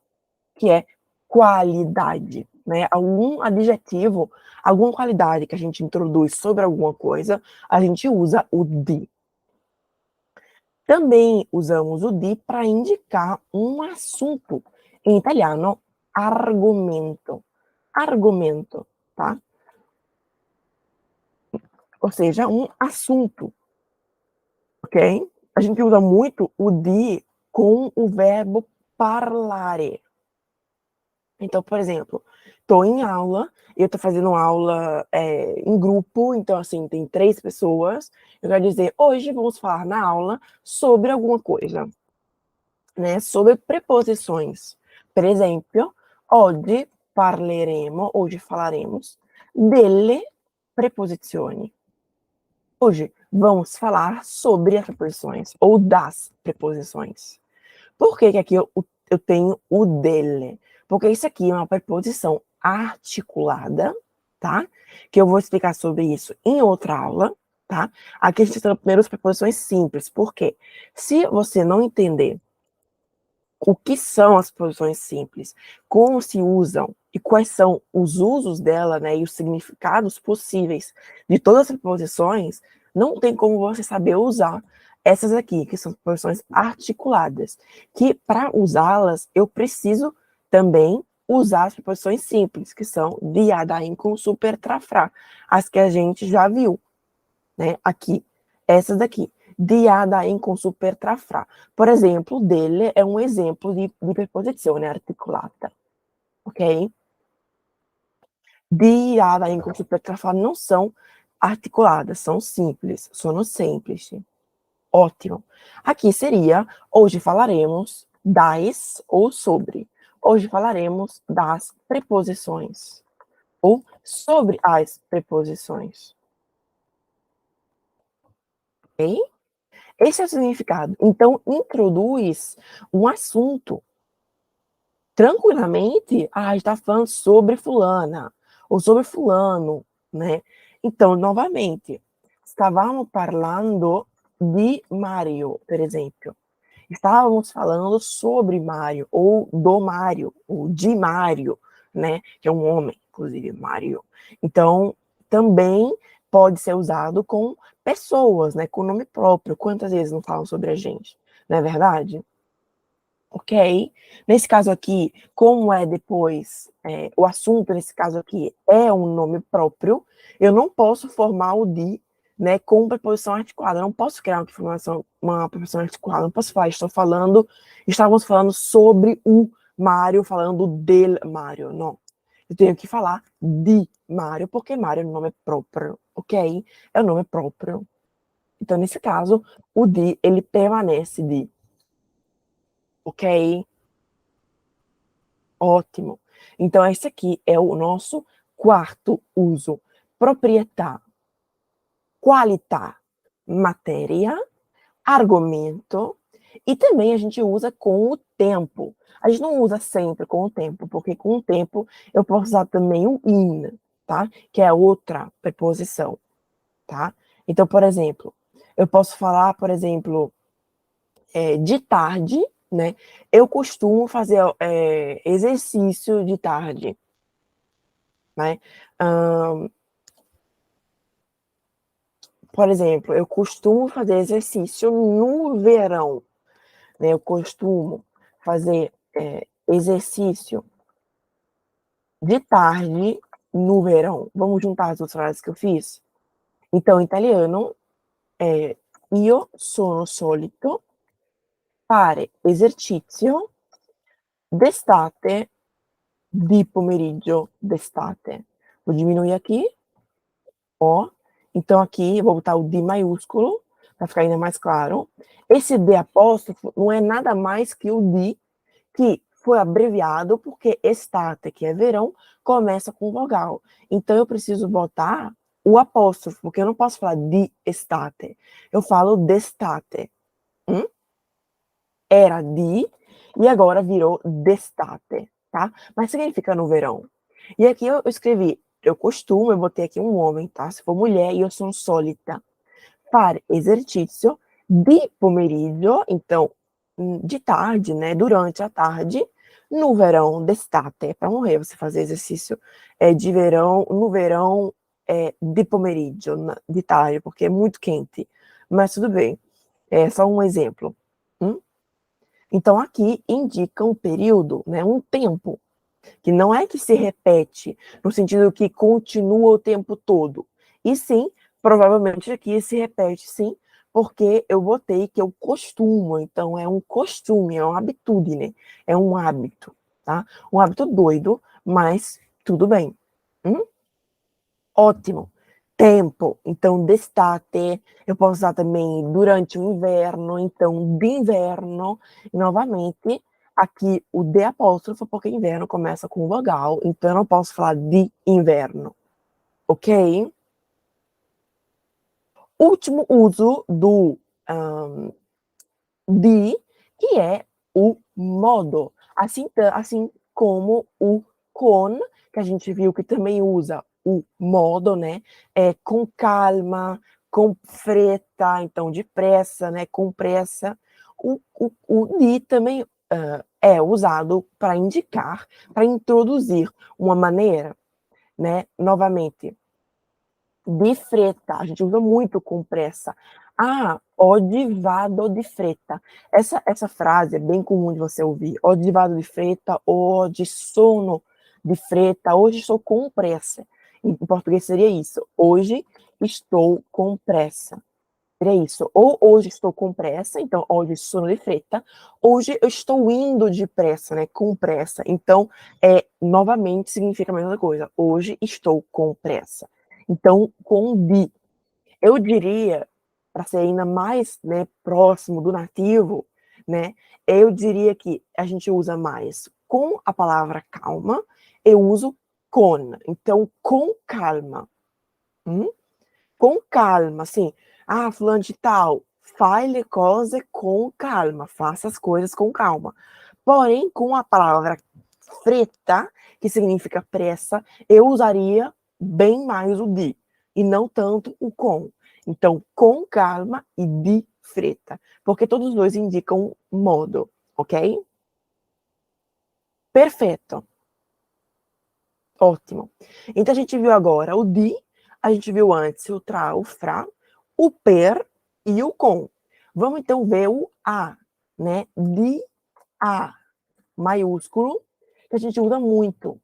que é qualidade, né? Algum adjetivo, alguma qualidade que a gente introduz sobre alguma coisa, a gente usa o "di". Também usamos o "di" para indicar um assunto. Em italiano, argomento. Argumento, tá? Ou seja, um assunto, ok? A gente usa muito o "di" com o verbo parlare. Então, por exemplo, estou em aula, eu estou fazendo aula em grupo, então, assim, tem 3 pessoas, eu quero dizer, hoje vamos falar na aula sobre alguma coisa, né? Sobre preposições. Per esempio, hoje falaremos delle preposizioni. Hoje vamos falar sobre as preposições ou das preposições. Por que que aqui eu tenho o delle? Porque isso aqui é uma preposição articulada, tá? Que eu vou explicar sobre isso em outra aula, tá? Aqui a gente está primeiro as preposições simples. Por quê? Se você não entender o que são as preposições simples, como se usam e quais são os usos dela, né, e os significados possíveis de todas as preposições, não tem como você saber usar essas aqui, que são preposições articuladas, que para usá-las eu preciso também usar as preposições simples, que são dia, daim, com, super, trafra, as que a gente já viu, né, aqui, essas daqui. Dia, daim, com, super, trafra. Por exemplo, delle é um exemplo di preposizione articolata, ok? Dia, daim, com, super, trafra não são articuladas, são simples, sono semplici. Ótimo. Aqui seria, hoje falaremos das ou sobre. Hoje falaremos das preposições ou sobre as preposições. Ok? Esse é o significado. Então, introduz um assunto tranquilamente. Ah, está falando sobre fulana ou sobre fulano, né? Então, novamente, stavamo parlando di Mario, per esempio. Estávamos falando sobre Mário, ou do Mário, ou de Mário, né? Que é um homem, inclusive, Mário. Então, também pode ser usado com pessoas, né? Com nome próprio. Quantas vezes não falam sobre a gente? Não é verdade? Ok? Nesse caso aqui, como é depois, o assunto nesse caso aqui é um nome próprio, eu não posso formar o de né, com preposição articulada. Eu não posso criar uma preposição articulada, não posso falar, estávamos falando sobre o Mário, falando del Mário, não. Eu tenho que falar de Mário, porque Mário é um nome próprio, ok? É um nome próprio. Então, nesse caso, o de, ele permanece de, ok? Ótimo. Então, esse aqui é o nosso quarto uso. Proprietà, qualità, matéria, argumento, e também a gente usa com o tempo. A gente não usa sempre com o tempo, porque com o tempo eu posso usar também o in, tá? Que é outra preposição, tá? Então, por exemplo, eu posso falar, por exemplo, de tarde, né? Eu costumo fazer exercício de tarde, né? Por exemplo, eu costumo fazer exercício no verão, né? Eu costumo fazer exercício de tarde no verão. Vamos juntar as duas frases que eu fiz? Então, em italiano, io sono solito fare esercizio d'estate di pomeriggio d'estate. Vou diminuir aqui, ó. Então, aqui, eu vou botar o D maiúsculo, para ficar ainda mais claro. Esse D apóstrofo não é nada mais que o D, que foi abreviado porque estate, que é verão, começa com vogal. Então, eu preciso botar o apóstrofo, porque eu não posso falar de estate. Eu falo d'estate. Era de, e agora virou d'estate, tá? Mas significa no verão. E aqui eu escrevi, eu costumo, eu botei aqui um homem, tá? Se for mulher, io sono solita fare esercizio di pomeriggio, então, de tarde, né? Durante a tarde, no verão, d'estate, é para morrer você fazer exercício de verão, no verão, de pomeriggio, de tarde, porque é muito quente. Mas tudo bem, é só um exemplo. Então, aqui indica um período, né, um tempo, que não é que se repete, no sentido que continua o tempo todo. E sim, provavelmente aqui se repete, sim, porque eu botei que eu costumo, então é um costume, é uma habitude, é um hábito, tá? Um hábito doido, mas tudo bem. Ótimo. Tempo, então d'estate, eu posso usar também durante o inverno, então de inverno, e novamente, aqui o de apóstrofo, porque inverno começa com vogal, então eu não posso falar de inverno, ok? Último uso do de, que é o modo, assim como o con, que a gente viu que também usa o modo, né? Com calma, com fretta, então depressa, né? Com pressa. O de também é usado para indicar, para introduzir uma maneira, né? Novamente, di fretta, a gente usa muito com pressa. Ah, oggi vado di fretta. Essa frase é bem comum de você ouvir. Oggi vado di fretta, oggi sono di fretta, hoje estou com pressa. Em português seria isso. Hoje estou com pressa. Seria isso. Ou hoje estou com pressa, então oggi sono di fretta. Hoje eu estou indo depressa, né? Com pressa. Então, novamente significa a mesma coisa. Hoje estou com pressa. Então, com de. Eu diria, para ser ainda mais, né, próximo do nativo, né, eu diria que a gente usa mais com a palavra calma, eu uso con. Então, com calma. Com calma, assim. Ah, fulano de tal, faz le cose com calma. Faça as coisas com calma. Porém, com a palavra fretta, que significa pressa, eu usaria bem mais o de, e não tanto o com. Então, com calma e de fretta, porque todos os dois indicam modo, ok? Perfeito. Ótimo. Então, a gente viu agora o de, a gente viu antes o tra, o fra, o per e o com. Vamos, então, ver o a, né? De a maiúsculo, que a gente usa muito.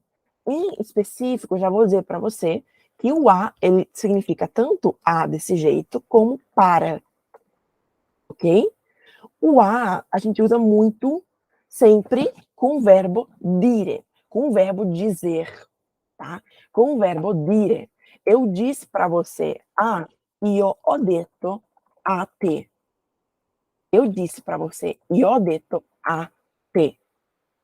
Em específico, já vou dizer para você que o a, ele significa tanto a desse jeito, como para, ok? O a gente usa muito sempre com o verbo dire, com o verbo dizer, tá? Com o verbo dire. Eu disse para você, io ho detto a te. Eu disse para você, io ho detto a te,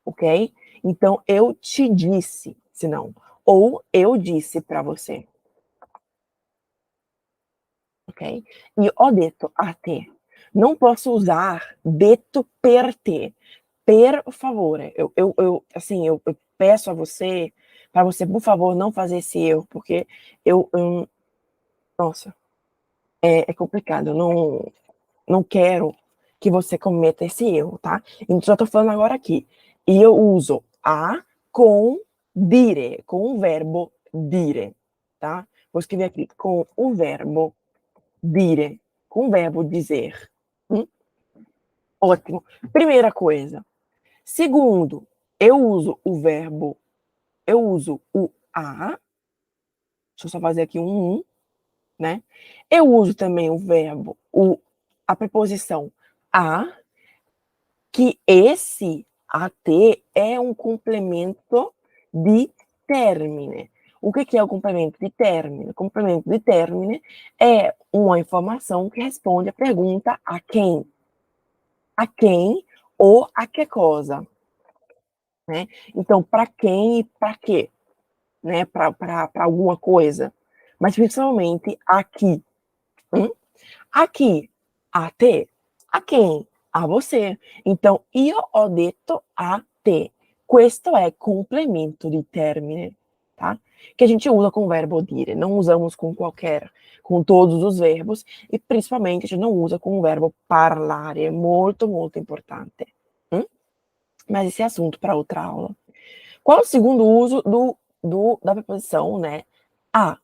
ok? Então, eu te disse, se não. Ou eu disse para você, ok? Io ho detto a te. Não posso usar detto per te. Per favore. Assim, eu peço a você, para você, por favor, não fazer esse erro, porque eu, nossa, é complicado. Eu não quero que você cometa esse erro, tá? Então, já tô falando agora aqui. E eu uso a com dire, com o verbo dire, tá? Vou escrever aqui com o verbo dire, com o verbo dizer. Ótimo. Primeira coisa. Segundo, eu uso o a, deixa eu só fazer aqui um, né? Eu uso também o verbo, a preposição a, que esse AT é um complemento de termine. O que é o complemento de termine? O complemento de termine é uma informação que responde a pergunta a quem? A quem ou a que coisa? Né? Então, para quem e para quê? Né? Para alguma coisa. Mas principalmente aqui. Aqui, a te. A quem? A você. Então, io ho detto a te. Questo è complemento di termine, tá? Que a gente usa com o verbo dire. Não usamos com todos os verbos, e principalmente a gente não usa com o verbo parlare. É muito, muito importante. Mas esse é assunto para outra aula. Qual é o segundo uso da preposição, né? A.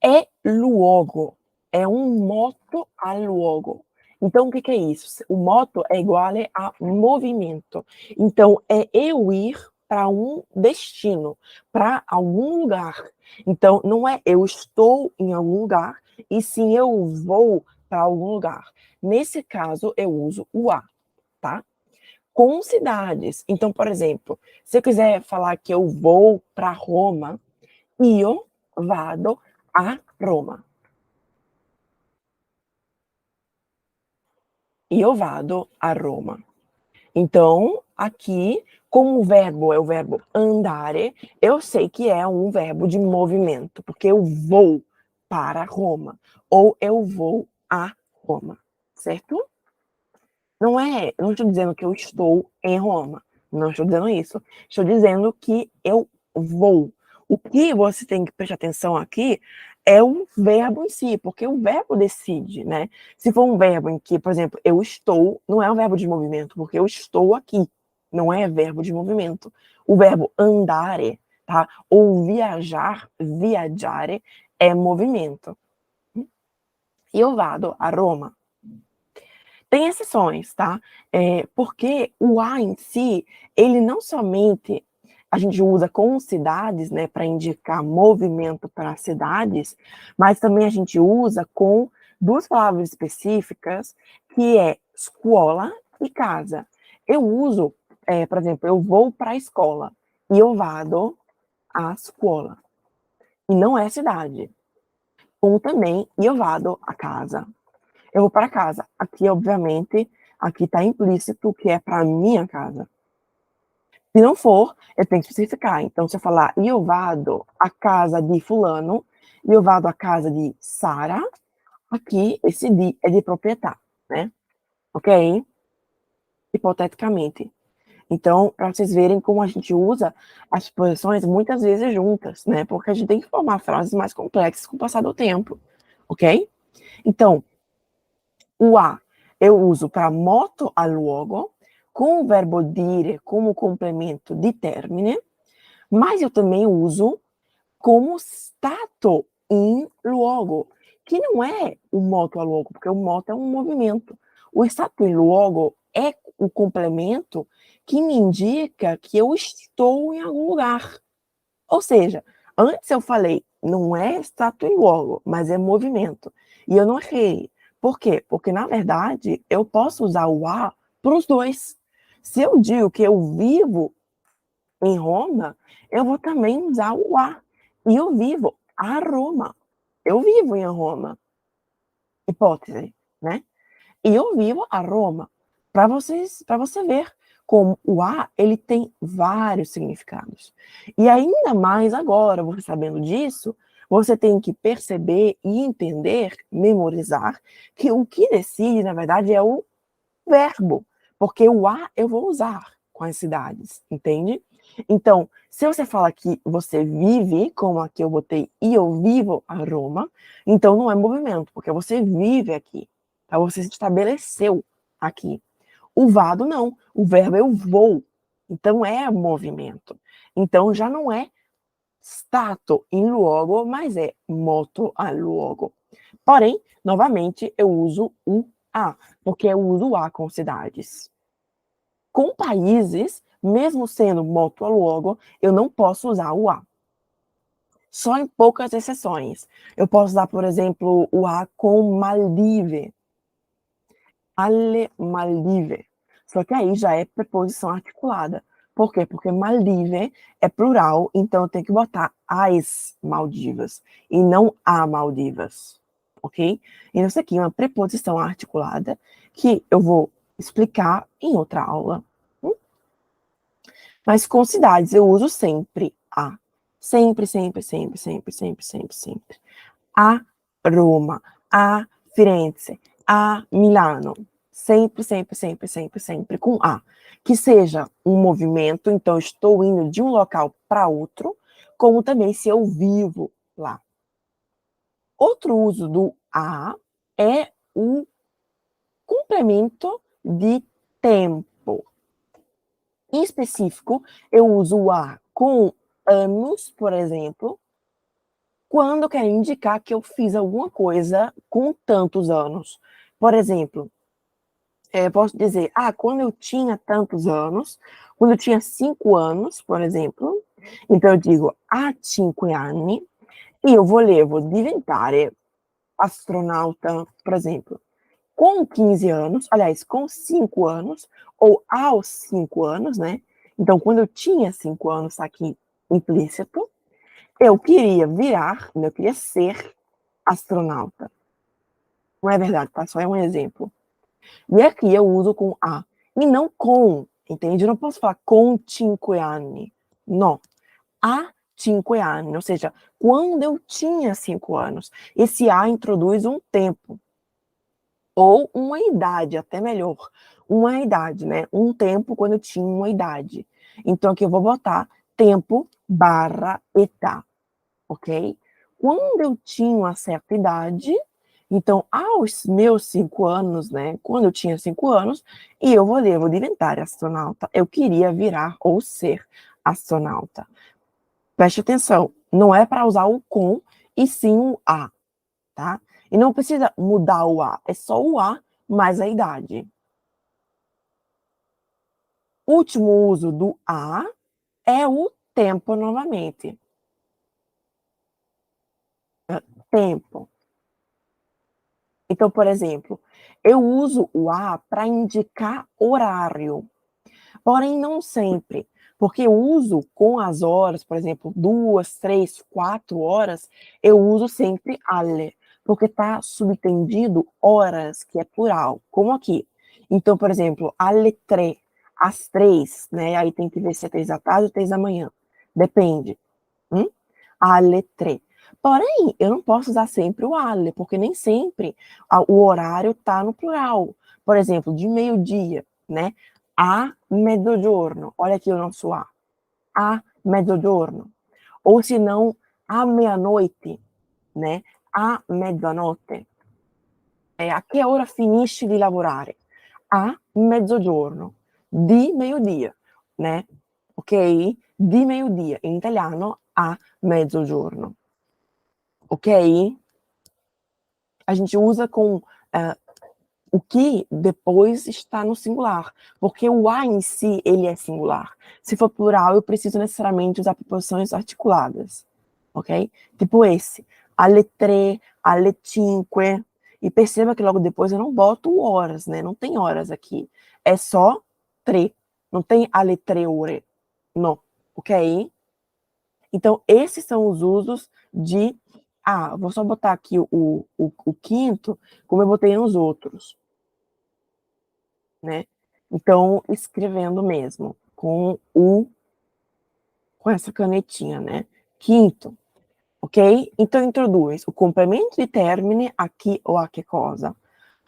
É luogo. É um moto a luogo. Então, o que é isso? O moto é igual a movimento. Então, é eu ir para um destino, para algum lugar. Então, não é eu estou em algum lugar, e sim eu vou para algum lugar. Nesse caso, eu uso o a, tá? Com cidades. Então, por exemplo, se eu quiser falar que eu vou para Roma, io vado a Roma. Io vado a Roma. Então, aqui, como o verbo é o verbo andare, eu sei que é um verbo de movimento, porque eu vou para Roma, ou eu vou a Roma, certo? Não estou dizendo que eu estou em Roma, não estou dizendo isso. Estou dizendo que eu vou. O que você tem que prestar atenção aqui é o verbo em si, porque o verbo decide, né? Se for um verbo em que, por exemplo, eu estou, não é um verbo de movimento, porque eu estou aqui, não é verbo de movimento. O verbo andare, tá? Ou viajar, viaggiare, é movimento. Io vado a Roma. Tem exceções, tá? Porque o a em si, ele não somente a gente usa com cidades, né, para indicar movimento para cidades, mas também a gente usa com duas palavras específicas, que é escola e casa. Eu uso, por exemplo, eu vou para a escola, io vado a scuola, e não é cidade. Como também io vado a casa. Eu vou para casa. Aqui, obviamente, aqui está implícito que é para minha casa. Se não for, eu tenho que especificar. Então, se eu falar io vado à casa de fulano, io vado à casa de Sara, aqui esse de é de proprietário, né? Ok? Hipoteticamente. Então, para vocês verem como a gente usa as posições muitas vezes juntas, né? Porque a gente tem que formar frases mais complexas com o passar do tempo, ok? Então, o a eu uso para moto a luogo, com o verbo dire como complemento de termine, mas eu também uso como stato in luogo, que não é o moto a luogo, porque o moto é um movimento. O stato in luogo é o complemento que me indica que eu estou em algum lugar. Ou seja, Antes eu falei, não é stato e luogo, mas é movimento. E eu não errei. Por quê? Porque, na verdade, eu posso usar o a para os dois. Se eu digo que eu vivo em Roma, eu vou também usar o a. E eu vivo a Roma. Eu vivo em Roma. Hipótese, né? E eu vivo a Roma. Para você ver como o a, ele tem vários significados. E ainda mais agora, você sabendo disso, você tem que perceber e entender, memorizar, que o que decide, na verdade, é o verbo. Porque o a eu vou usar com as cidades, entende? Então, se você fala que você vive, como aqui eu botei, e eu vivo a Roma, então não é movimento, porque você vive aqui. Tá? Você se estabeleceu aqui. O vado não. O verbo eu vou. Então é movimento. Então já não é stato in luogo, mas é moto al luogo. Porém, novamente, eu uso o a, porque eu uso o a com cidades. Com países, mesmo sendo moto al luogo, eu não posso usar o a. Só em poucas exceções. Eu posso usar, por exemplo, o a com Maldive. Alle Maldive. Só que aí já é preposição articulada. Por quê? Porque Maldive é plural, então eu tenho que botar as Maldivas e não a Maldivas, ok? Então isso aqui é uma preposição articulada que eu vou explicar em outra aula. Mas com cidades eu uso sempre a. Sempre, sempre, sempre, sempre, sempre, sempre, sempre. A Roma, a Firenze, a Milano. Sempre, sempre, sempre, sempre, sempre com a. Que seja um movimento, então estou indo de um local para outro, como também se eu vivo lá. Outro uso do a é o complemento de tempo. Em específico, eu uso o a com anos, por exemplo, quando eu quero indicar que eu fiz alguma coisa com tantos anos. Por exemplo, posso dizer, quando eu tinha tantos anos, quando eu tinha 5 anos, por exemplo, então eu digo a 5 anni, e eu volevo diventare astronauta, por exemplo, com 15 anos, aliás, com 5 anos, ou aos 5 anos, né? Então, quando eu tinha 5 anos, está aqui implícito, eu queria virar, eu queria ser astronauta. Não é verdade, tá? Só é um exemplo. E aqui eu uso com a, e não com, entende? Eu não posso falar com 5 anni. Não. A 5 anni, ou seja, quando eu tinha 5 anos. Esse a introduz um tempo. Ou uma idade, até melhor. Uma idade, né? Um tempo quando eu tinha uma idade. Então aqui eu vou botar tempo barra età, ok? Quando eu tinha uma certa idade, então aos meus 5 anos, né? Quando eu tinha 5 anos, e eu volevo diventare astronauta. Eu queria virar ou ser astronauta. Preste atenção, não é para usar o com, e sim o a, tá? E não precisa mudar o a, é só o a mais a idade. Último uso do a é o tempo novamente. Tempo. Então, por exemplo, eu uso o a para indicar horário, porém não sempre, porque eu uso com as horas, por exemplo, 2, 3, 4 horas, eu uso sempre alle, porque está subtendido horas, que é plural, como aqui. Então, por exemplo, alle 3, às 3, né? Aí tem que ver se é 3 da tarde ou 3 da manhã. Depende. Alle 3. Porém, eu não posso usar sempre o alle, porque nem sempre o horário está no plural. Por exemplo, de meio-dia, né? A mezzogiorno. Olha aqui o nosso a. A mezzogiorno. Ou se não, a meia-noite, né? A mezzanotte. A che ora finisci di lavorare? A mezzogiorno. Di meio-dia, né? Ok? Di meio-dia. In italiano, a mezzogiorno. Ok? A gente usa com o que depois está no singular, porque o a em si, ele é singular. Se for plural, eu preciso necessariamente usar preposições articuladas, ok? Tipo esse, alle 3, alle 5. E perceba que logo depois eu não boto horas, né? Não tem horas aqui. É só 3. Não tem alle 3 ore. Não, ok? Então, esses são os usos de... vou só botar aqui o quinto, como eu botei nos outros, né? Então, escrevendo mesmo, com essa canetinha, né? Quinto, ok? Então, introduz o complemento di termine a chi o a che cosa.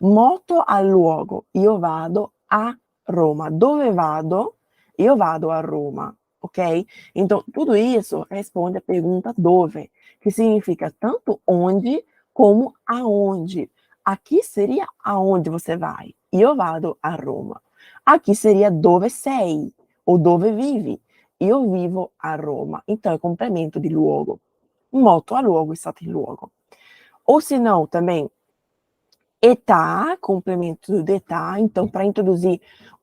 Moto al luogo, io vado a Roma. Dove vado? Io vado a Roma, ok? Então, tudo isso responde a pergunta dove, que significa tanto onde como aonde. Aqui seria aonde você vai. Io vado a Roma. Aqui seria dove sei ou dove vivi. Io vivo a Roma. Então, é complemento de luogo. Moto a luogo, stato in luogo. Ou se não, também, età, complemento de età. Então, para introduzir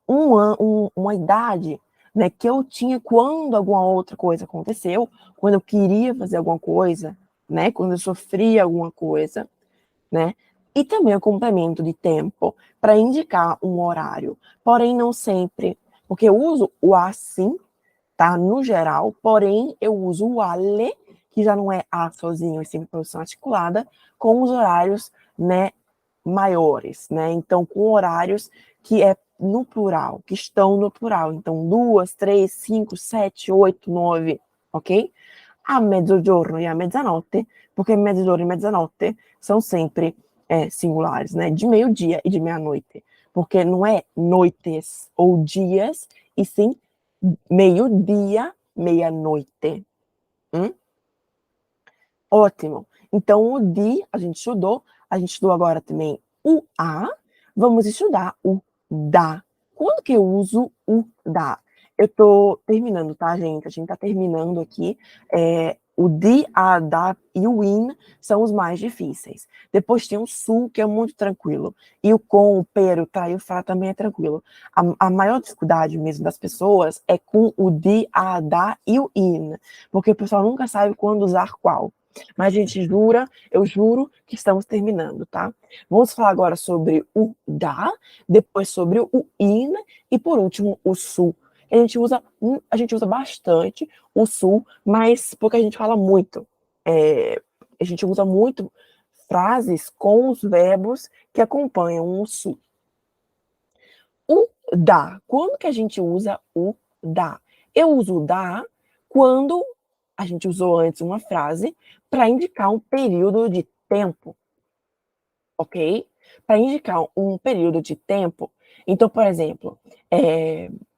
uma idade, né, que eu tinha quando alguma outra coisa aconteceu, quando eu queria fazer alguma coisa, né, quando eu sofria alguma coisa, né? E também o complemento de tempo para indicar um horário, porém não sempre, porque eu uso o a sim, tá? No geral, porém eu uso o alle, que já não é a sozinho, é sempre posição articulada, com os horários, né, maiores, né? Então, com horários que é no plural, que estão no plural. Então, 2, 3, 5, 7, 8, 9, ok? A mezzogiorno e a mezzanotte, porque mezzogiorno e mezzanotte são sempre singulares, né? De meio-dia e de meia-noite. Porque não é noites ou dias, e sim meio-dia, meia-noite. Ótimo. Então, o de a gente estudou agora também o a, vamos estudar o da. Quando que eu uso o da? Eu tô terminando, tá, gente? A gente tá terminando aqui. O de, a, da e o in são os mais difíceis. Depois tem o su, que é muito tranquilo. E o com, o per, o tra e o fra também é tranquilo. A maior dificuldade mesmo das pessoas é com o de, a, da e o in. Porque o pessoal nunca sabe quando usar qual. Mas a gente jura, eu juro que estamos terminando, tá? Vamos falar agora sobre o da, depois sobre o in e por último o su. A gente usa bastante o su, mas porque a gente fala muito. A gente usa muito frases com os verbos que acompanham o su. O da. Quando que a gente usa o da? Eu uso o da quando a gente usou antes uma frase para indicar um período de tempo, ok? Para indicar um período de tempo. Então, por exemplo,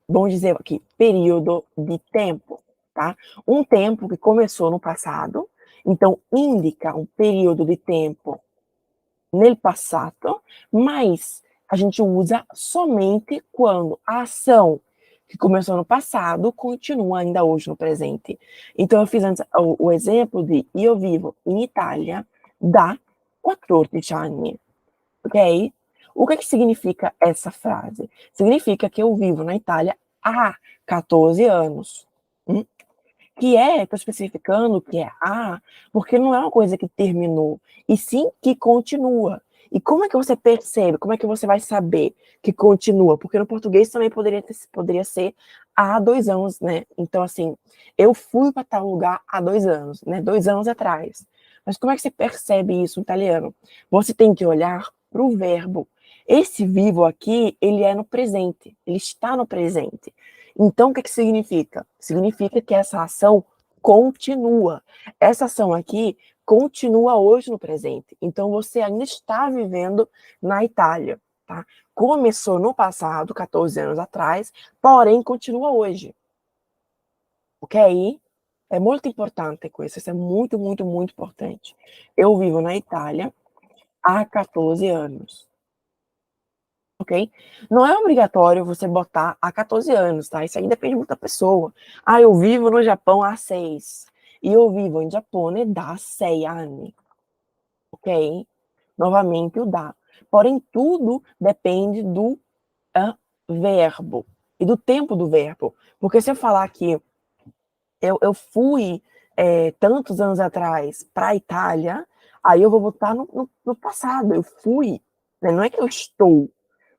vamos dizer aqui, período de tempo, tá? Um tempo que começou no passado, então indica um período de tempo nel passato, mas a gente usa somente quando a ação que começou no passado continua ainda hoje no presente. Então, eu fiz antes o exemplo de io vivo in Italia da 14 anni, ok? O que significa essa frase? Significa que eu vivo na Itália há 14 anos. Que estou especificando que é porque não é uma coisa que terminou, e sim que continua. E como é que você percebe? Como é que você vai saber que continua? Porque no português também poderia ser há 2 anos, né? Então, assim, eu fui para tal lugar há 2 anos, né? 2 anos atrás. Mas como é que você percebe isso em italiano? Você tem que olhar para o verbo. Esse vivo aqui, ele é no presente, ele está no presente. Então, o que significa? Significa que essa ação continua. Essa ação aqui continua hoje no presente. Então, você ainda está vivendo na Itália, tá? Começou no passado, 14 anos atrás, porém continua hoje. Ok? É muito importante isso é muito, muito, muito importante. Eu vivo na Itália há 14 anos. Ok? Não é obrigatório você botar há 14 anos, tá? Isso aí depende muito da pessoa. Eu vivo no Japão há 6. E eu vivo em Giappone da 6 anni. Ok? Novamente o da. Porém, tudo depende do verbo e do tempo do verbo. Porque se eu falar que eu fui tantos anos atrás para a Itália, aí eu vou botar no passado. Eu fui, né? Não é que eu estou.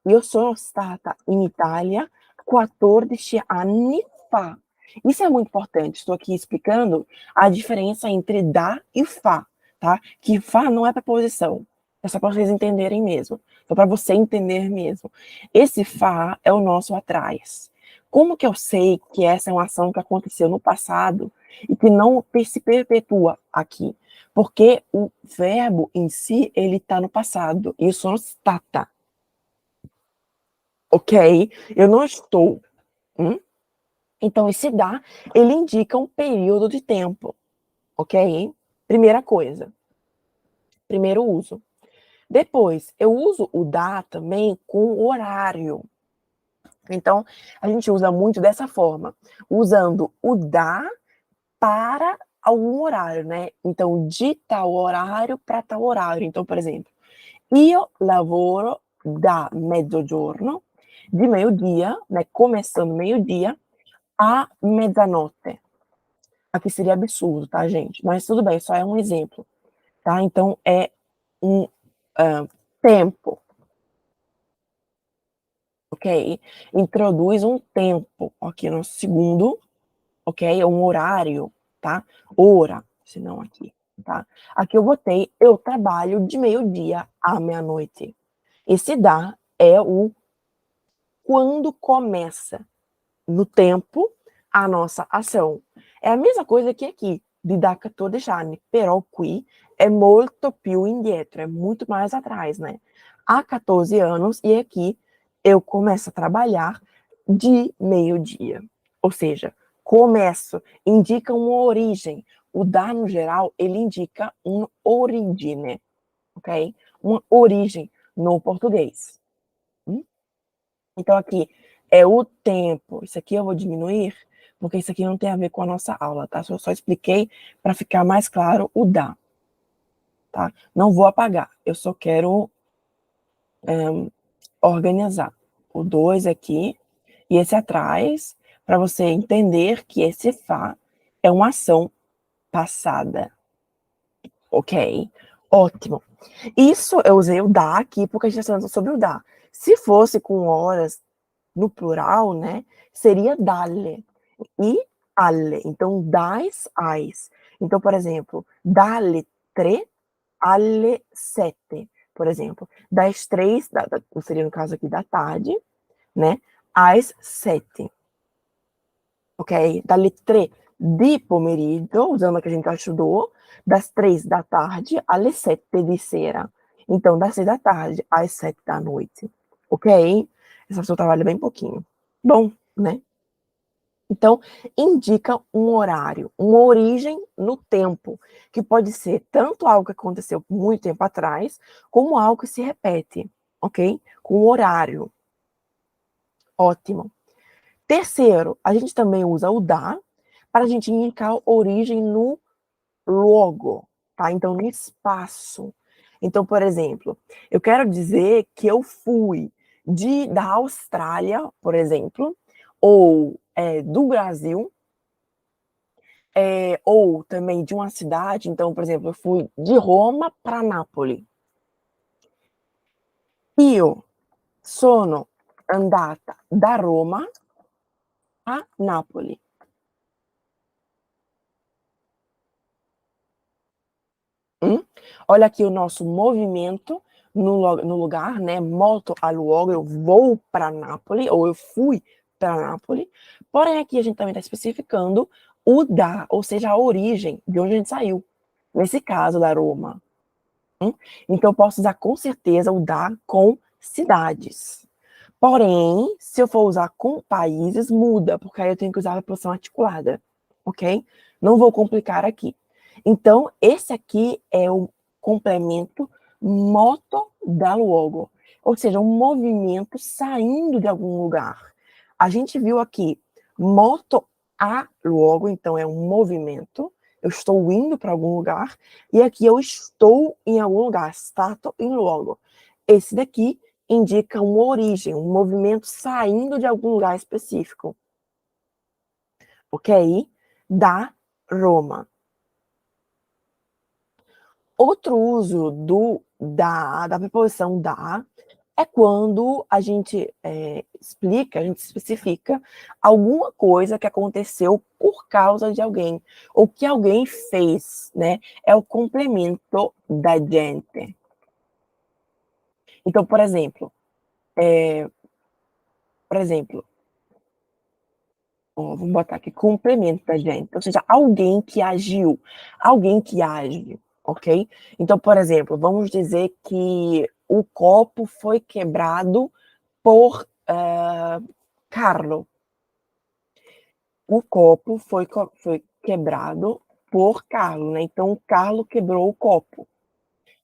Io sono stata in Italia 14 anni fa. Isso é muito importante. Estou aqui explicando a diferença entre da e fa, tá? Que fa não é preposição. É só para vocês entenderem mesmo. Só para você entender mesmo. Esse fa é o nosso atrás. Como que eu sei que essa é uma ação que aconteceu no passado e que não se perpetua aqui? Porque o verbo em si, ele está no passado. E o sono stata. Ok? Eu não estou. Então, esse dá, ele indica um período de tempo. Ok? Primeira coisa. Primeiro uso. Depois, eu uso o dá também com horário. Então, a gente usa muito dessa forma, usando o dá para algum horário, né? Então, de tal horário para tal horário. Então, por exemplo, io lavoro da mezzogiorno, de meio-dia, né? Começando meio-dia, a mezzanotte. Aqui seria absurdo, tá, gente? Mas tudo bem, só é um exemplo, tá? Então, é um tempo, ok? Introduz um tempo aqui no segundo, ok? Um horário, tá? Hora, se não aqui, tá? Aqui eu botei, eu trabalho de meio-dia à meia-noite. Esse dá é o quando começa, no tempo, a nossa ação. É a mesma coisa que aqui, di da 14 anni, però qui è molto più indietro, é muito mais atrás, né? Há 14 anos e aqui eu começo a trabalhar de meio-dia. Ou seja, começo, indica uma origem. O da, no geral, ele indica uma origine, ok? Uma origem no português. Então, aqui é o tempo. Isso aqui eu vou diminuir, porque isso aqui não tem a ver com a nossa aula, tá? Eu só expliquei para ficar mais claro o dá, tá? Não vou apagar, eu só quero organizar o 2 aqui e esse atrás, para você entender que esse Fá é uma ação passada, ok? Ótimo. Isso eu usei o dá aqui porque a gente está falando sobre o dá. Se fosse com horas no plural, né, seria dalle e alle. Então, das, as. Então, por exemplo, dalle 3 alle 7, por exemplo. Das 3, seria no caso aqui da tarde, né, às 7. Ok? Dalle 3 di pomeriggio, usando a que a gente já estudou, das 3 da tarde alle 7 di sera. Então, das 6 da tarde às 7 da noite. Ok? Essa pessoa trabalha bem pouquinho. Bom, né? Então, indica um horário, uma origem no tempo, que pode ser tanto algo que aconteceu muito tempo atrás, como algo que se repete, ok? Com horário. Ótimo. Terceiro, a gente também usa o da para a gente indicar origem no logo, tá? Então, no espaço. Então, por exemplo, eu quero dizer que eu fui da Austrália, por exemplo, ou do Brasil, ou também de uma cidade. Então, por exemplo, eu fui de Roma para Nápoles. Io sono andata da Roma a Nápoles. Olha aqui o nosso movimento no lugar, né? Molto a luogo, eu vou para Nápoles, ou eu fui para Nápoles. Porém, aqui a gente também está especificando o da, ou seja, a origem, de onde a gente saiu. Nesse caso, da Roma. Então, eu posso usar com certeza o da com cidades. Porém, se eu for usar com países, muda, porque aí eu tenho que usar a preposição articulada, ok? Não vou complicar aqui. Então, esse aqui é o complemento moto da luogo, ou seja, um movimento saindo de algum lugar. A gente viu aqui moto a luogo, então é um movimento, eu estou indo para algum lugar, e aqui eu estou em algum lugar, stato in luogo. Esse daqui indica uma origem, um movimento saindo de algum lugar específico. Ok? Da Roma. Outro uso da preposição da é quando a gente explica, a gente especifica alguma coisa que aconteceu por causa de alguém, ou que alguém fez, né? É o complemento da gente. Então, ó, vamos botar aqui, complemento da gente, ou seja, alguém que agiu, alguém que age, ok? Então, por exemplo, vamos dizer que o copo foi quebrado por Carlo. O copo foi quebrado por Carlo, né? Então, Carlo quebrou o copo.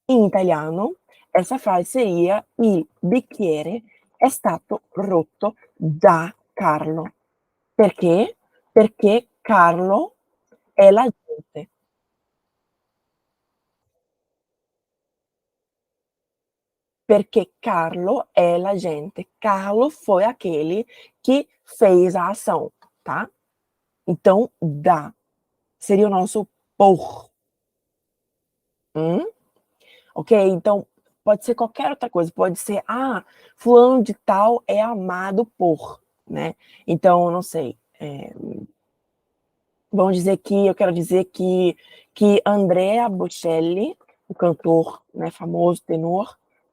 Em italiano, essa frase seria il bicchiere è stato rotto da Carlo. Perché? Perché Carlo è la gente. Perché Carlo é la gente. Carlo foi aquele que fez a ação, tá? Então, da seria o nosso por. Ok? Então, pode ser qualquer outra coisa. Pode ser, fulano de tal é amado por, né? Então, não sei. Vamos dizer que eu quero dizer que Andrea Bocelli, o cantor, né, famoso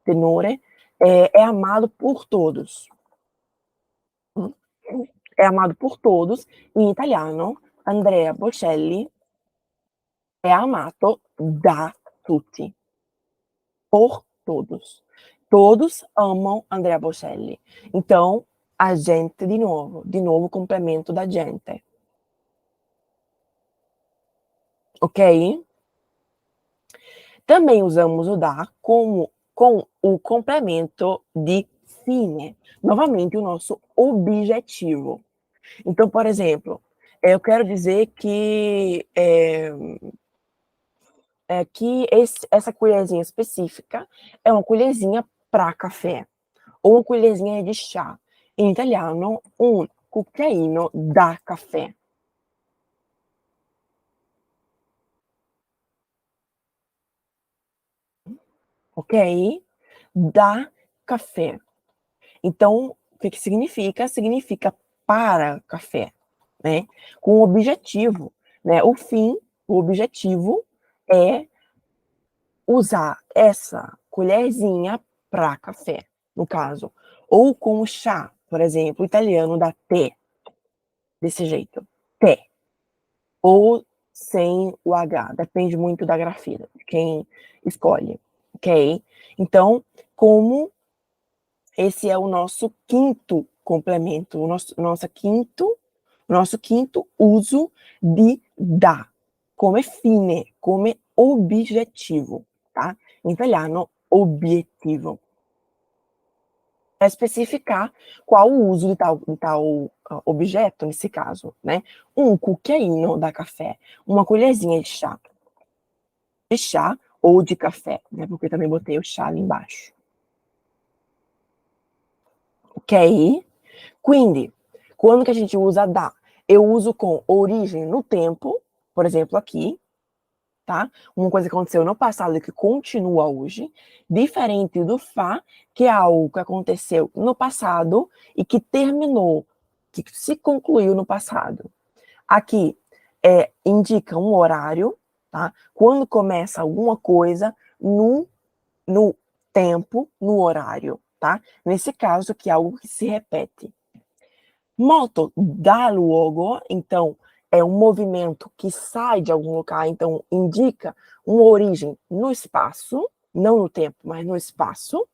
tenore, é amado por todos. É amado por todos. Em italiano, Andrea Bocelli è amato da tutti. Por todos. Todos amam Andrea Bocelli. Então, a gente de novo, complemento da gente. Ok? Também usamos o da com o complemento de fine. Novamente, o nosso objetivo. Então, por exemplo, eu quero dizer que essa colherzinha específica é uma colherzinha para café, ou uma colherzinha de chá. Em italiano, un cucchiaino da caffè. Ok? Da café. Então, o que significa? Significa para café, né? Com objetivo, né? O objetivo é usar essa colherzinha para café, no caso. Ou com chá, por exemplo, o italiano dá té, desse jeito, té. Ou sem o H, depende muito da grafia, de quem escolhe, ok? Então, como esse é o nosso quinto complemento, nosso quinto uso de da, come fine, come objetivo, tá? Em italiano, obiettivo. Para especificar qual o uso de tal objeto, nesse caso, né? Um cucchiaino da café, uma colherzinha de chá ou de café, né? Porque eu também botei o chá ali embaixo. Ok? Quindi, quando que a gente usa da? Eu uso com origem no tempo, por exemplo, aqui, tá? Uma coisa que aconteceu no passado e que continua hoje, diferente do fa, que é algo que aconteceu no passado e que terminou, que se concluiu no passado. Aqui indica um horário, tá? Quando começa alguma coisa no tempo, no horário, tá? Nesse caso, que é algo que se repete. Moto dá luogo, então é um movimento que sai de algum lugar, então indica uma origem no espaço, não no tempo, mas no espaço.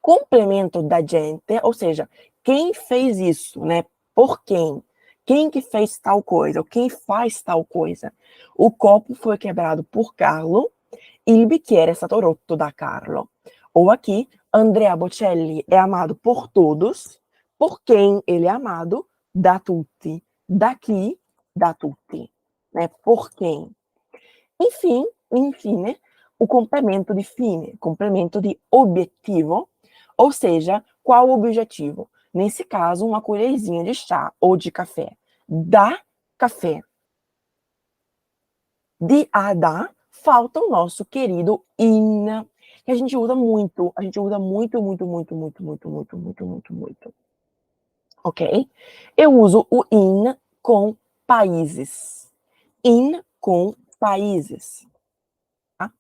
Complemento da gente, ou seja, quem fez isso, né? Por quem? Quem que fez tal coisa? Ou quem faz tal coisa? O copo foi quebrado por Carlo, il bicchiere è stato rotto da Carlo. Ou aqui, Andrea Bocelli é amado por todos. Por quem ele é amado? Da tutti. Daqui, da tutti. Né? Por quem? Enfim, infine, o complemento de fine, complemento de objetivo, ou seja, qual o objetivo? Nesse caso, uma colherzinha de chá ou de café. Da café. De a da falta o nosso querido in, que a gente usa muito. A gente usa muito, muito, muito, muito, muito, muito, muito, muito, muito. Ok? Eu uso o in com países. In com países. Tá?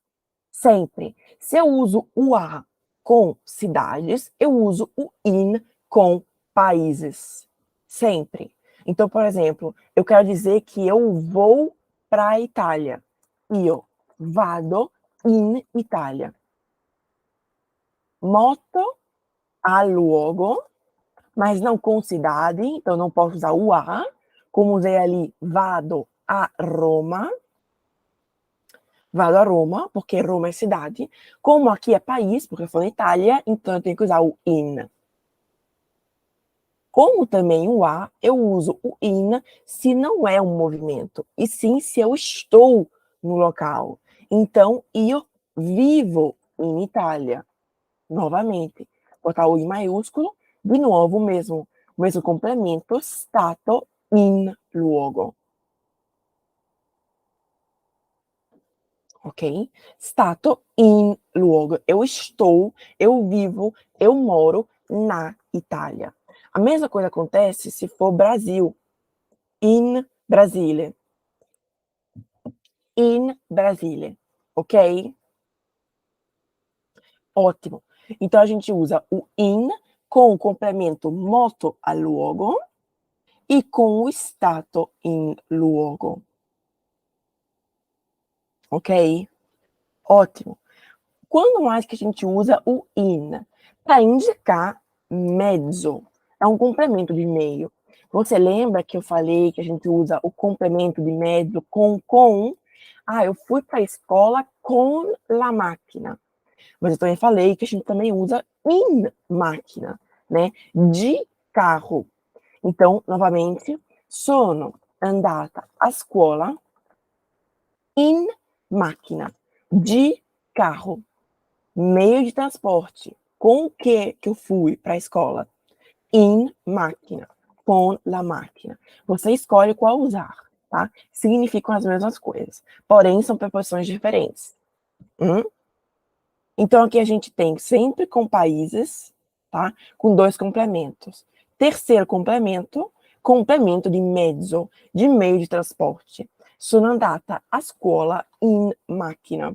Sempre. Se eu uso o a com cidades, eu uso o in com países. Sempre. Então, por exemplo, eu quero dizer que eu vou para a Itália. Io vado in Italia. Moto a luogo, mas não com cidade, então não posso usar o a, como usei ali, vado a Roma. Vado a Roma, porque Roma é cidade. Como aqui é país, porque eu falo Itália, então eu tenho que usar o in. Como também o a, eu uso o in se não é um movimento, e sim se eu estou no local. Então, io vivo in Itália. Novamente, botar o i maiúsculo, de novo o mesmo complemento, stato in luogo. Ok? Stato in luogo. Eu estou, eu vivo, eu moro na Itália. A mesma coisa acontece se for Brasil. In Brasile. In Brasile. Ok? Ótimo. Então a gente usa o in com o complemento moto a luogo e com o stato in luogo. Ok? Ótimo. Quando mais que a gente usa o in? Para indicar mezzo. É um complemento de meio. Você lembra que eu falei que a gente usa o complemento de mezzo com? Ah, eu fui para a escola com la máquina. Mas eu também falei que a gente também usa in máquina, né? De carro. Então, novamente, sono andata a scuola in macchina, de carro, meio de transporte. Com o que eu fui para a escola? In macchina, com la máquina. Você escolhe qual usar, tá? Significam as mesmas coisas, porém são preposições diferentes. Então aqui a gente tem sempre com países, tá? Com dois complementos. Terceiro complemento, complemento de mezzo, de meio de transporte. Sono andata a scuola in macchina.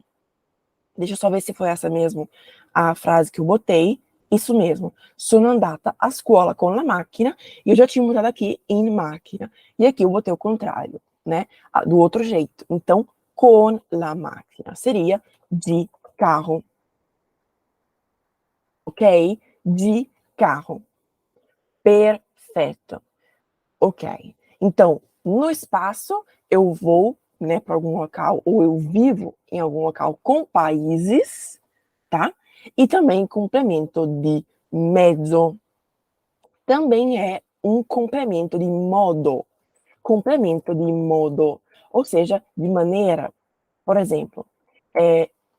Deixa eu só ver se foi essa mesmo a frase que eu botei. Isso mesmo. Sono andata a scuola con la macchina. E eu já tinha mudado aqui in macchina. E aqui eu botei o contrário, né? Do outro jeito. Então, con la macchina. Seria de carro. Ok? De carro. Perfeito. Ok. Então, no espaço, eu vou, né, para algum local, ou eu vivo em algum local com países, tá? E também complemento de mezzo. Também é um complemento de modo. Complemento de modo, ou seja, de maneira. Por exemplo,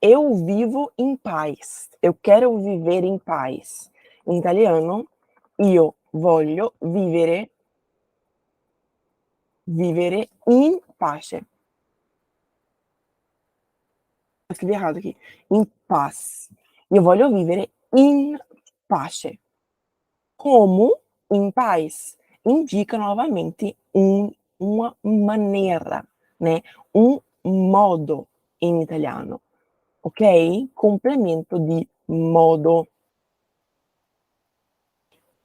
eu vivo em paz. Eu quero viver em paz. Em italiano, io voglio vivere in pace. Escrevi errado aqui. Em paz. Io voglio vivere in pace. Como em paz? Indica novamente uma maneira, né? Um modo em italiano. Ok? Complemento di modo.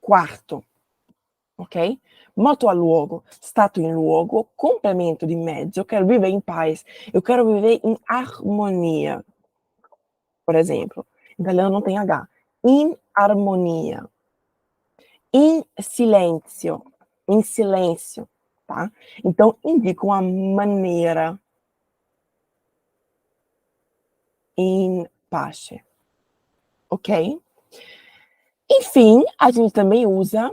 Quarto, ok? Moto a luogo, stato in luogo, complemento di mezzo, eu quero viver em paz, eu quero viver em harmonia. Por exemplo, em italiano não tem H. In harmonia. Em silêncio, tá? Então, indica uma maneira. In pace. Ok? Enfim, a gente também usa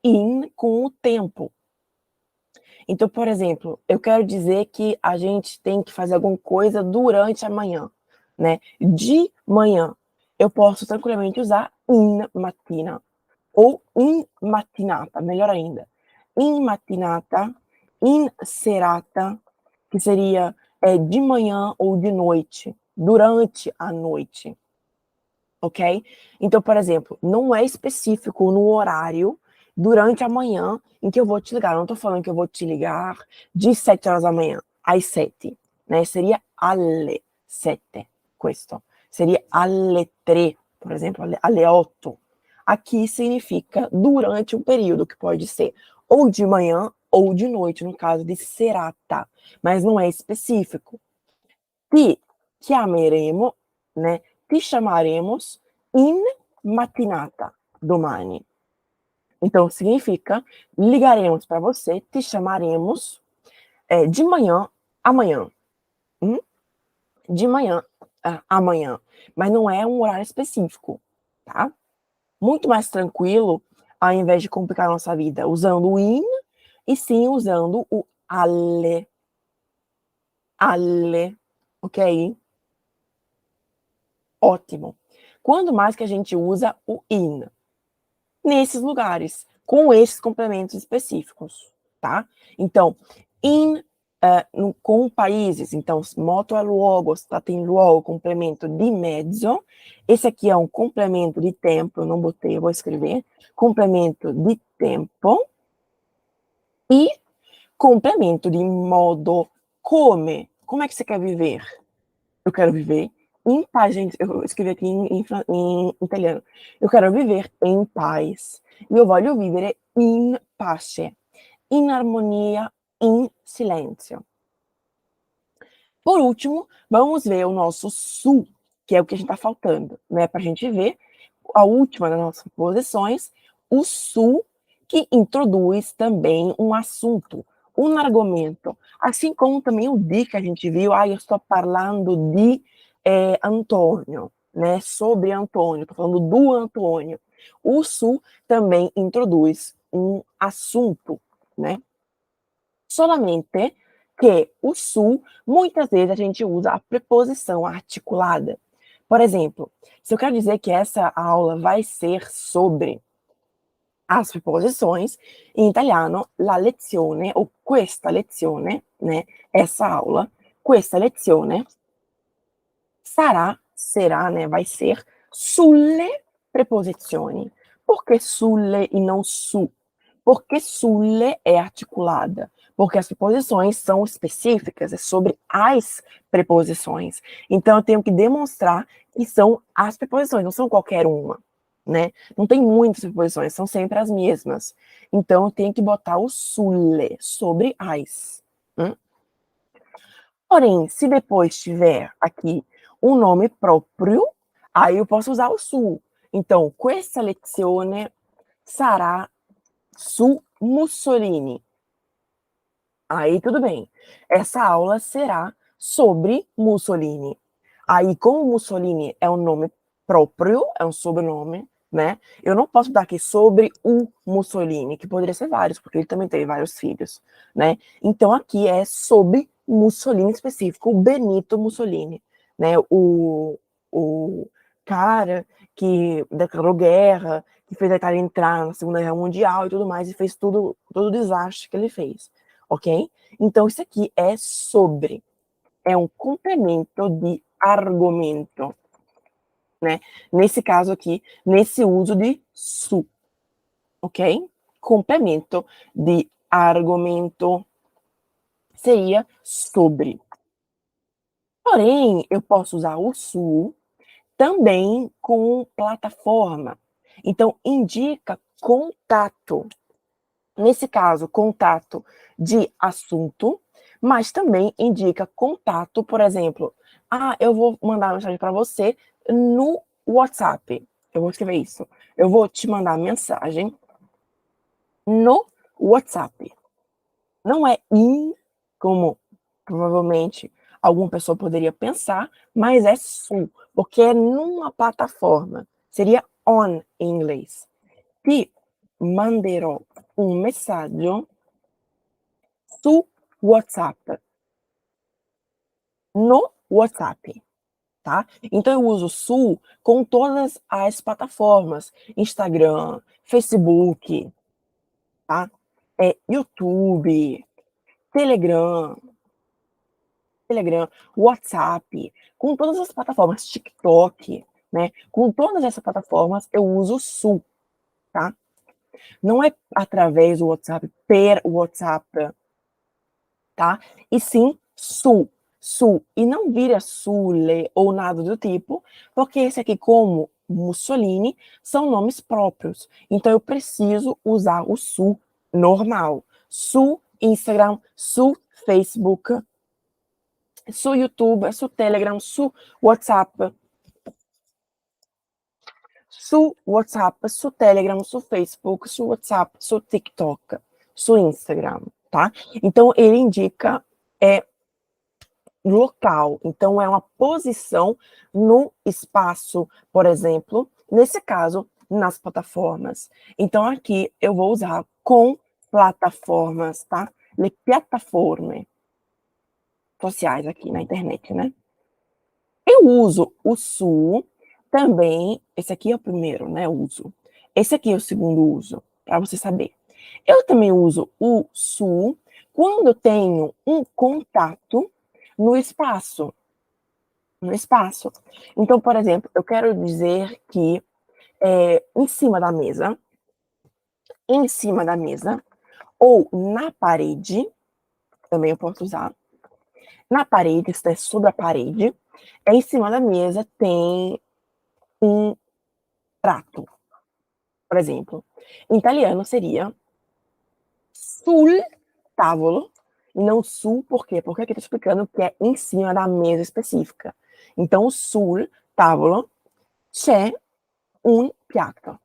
in com o tempo. Então, por exemplo, eu quero dizer que a gente tem que fazer alguma coisa durante a manhã, né? De manhã. Eu posso tranquilamente usar in mattina ou in mattinata, melhor ainda. In mattinata, in serata, que seria é de manhã ou de noite, durante a noite, ok? Então, por exemplo, não é específico no horário durante a manhã em que eu vou te ligar. Eu não estou falando que eu vou te ligar de 7 horas da manhã às 7, né? Seria alle 7, questo. Seria alle 3, por exemplo, alle 8. Aqui significa durante um período que pode ser ou de manhã ou de noite, no caso de serata, mas não é específico. Ti chiameremo, né? Ti chamaremos in mattinata domani. Então significa ligaremos para você, te chamaremos de manhã amanhã. De manhã amanhã. Mas não é um horário específico, tá? Muito mais tranquilo, ao invés de complicar a nossa vida usando o in, e sim usando o alle. Alle, ok? Ótimo. Quando mais que a gente usa o in? Nesses lugares, com esses complementos específicos, tá? Então, in com países, então, molto a luogo, stato in luogo, complemento di mezzo. Esse aqui é um complemento de tempo, eu não botei, eu vou escrever. Complemento de tempo e complemento de modo. Como é que você quer viver? Eu quero viver em paz, gente. Eu escrevi aqui em italiano. Eu quero viver em paz. Io voglio vivere in pace, in armonia, in silêncio. Por último, vamos ver o nosso su, que é o que a gente está faltando, né? Para a gente ver a última das nossas posições, o su, que introduz também um assunto, um argumento, assim como também o di que a gente viu, eu estou falando de Antônio, né? Sobre Antônio, estou falando do Antônio. O su também introduz um assunto, né? Solamente que o su, muitas vezes a gente usa a preposição articulada. Por exemplo, se eu quero dizer que essa aula vai ser sobre as preposições, in italiano la lezione, o questa lezione, né, essa aula, questa lezione será, né, vai ser sulle preposizioni. Por que sulle e não su? Porque sulle é articulada, porque as preposições são específicas, é sobre as preposições. Então eu tenho que demonstrar que são as preposições, não são qualquer uma, né? Não tem muitas preposições, são sempre as mesmas. Então eu tenho que botar o sulle, sobre as. Porém, se depois tiver aqui um nome próprio, aí eu posso usar o su. Então, questa lezione sarà su Mussolini. Aí tudo bem. Essa aula será sobre Mussolini. Aí, como Mussolini é um nome próprio, é um sobrenome, né? Eu não posso dar aqui sobre o Mussolini, que poderia ser vários, porque ele também teve vários filhos, né? Então aqui é sobre Mussolini específico, o Benito Mussolini, né? O cara que declarou guerra, que fez a Itália entrar na Segunda Guerra Mundial e tudo mais, e fez todo o desastre que ele fez, ok? Então isso aqui é sobre, é um complemento de argumento, né? Nesse caso aqui, nesse uso de su, ok? Complemento de argumento seria sobre. Porém, eu posso usar o su também com plataforma. Então, indica contato. Nesse caso, contato de assunto, mas também indica contato, por exemplo, eu vou mandar uma mensagem para você no WhatsApp. Eu vou escrever isso. Eu vou te mandar mensagem no WhatsApp. Não é in, como provavelmente alguma pessoa poderia pensar, mas é su, porque é numa plataforma. Seria on em inglês. Ti manderò un messaggio su WhatsApp. No WhatsApp, tá? Então eu uso su com todas as plataformas: Instagram, Facebook, tá? YouTube, Telegram, Telegram, WhatsApp, com todas as plataformas, TikTok, né? Com todas essas plataformas, eu uso Su, tá? Não é através do WhatsApp, per WhatsApp, tá? E sim, Su, Su. E não vira Sule ou nada do tipo, porque esse aqui, como Mussolini, são nomes próprios. Então, eu preciso usar o Su normal. Su Instagram, Su Facebook, Su YouTube, Su Telegram, Su WhatsApp, Su WhatsApp, Su Telegram, Su Facebook, Su WhatsApp, Su TikTok, Su Instagram, tá? Então, ele indica local, então é uma posição no espaço, por exemplo, nesse caso, nas plataformas. Então, aqui eu vou usar com plataformas, tá? Le piattaforme sociais aqui na internet, né? Eu uso o Su também, esse aqui é o primeiro, né, uso. Esse aqui é o segundo uso, para você saber. Eu também uso o Su quando eu tenho um contato no espaço. No espaço. Então, por exemplo, eu quero dizer que em cima da mesa, ou na parede, também eu posso usar. Na parede, está sobre a parede, em cima da mesa tem um prato, por exemplo. Em italiano seria sul tavolo, e não sul, por quê? Porque aqui está explicando que é em cima da mesa específica. Então, sul tavolo c'è un piatto.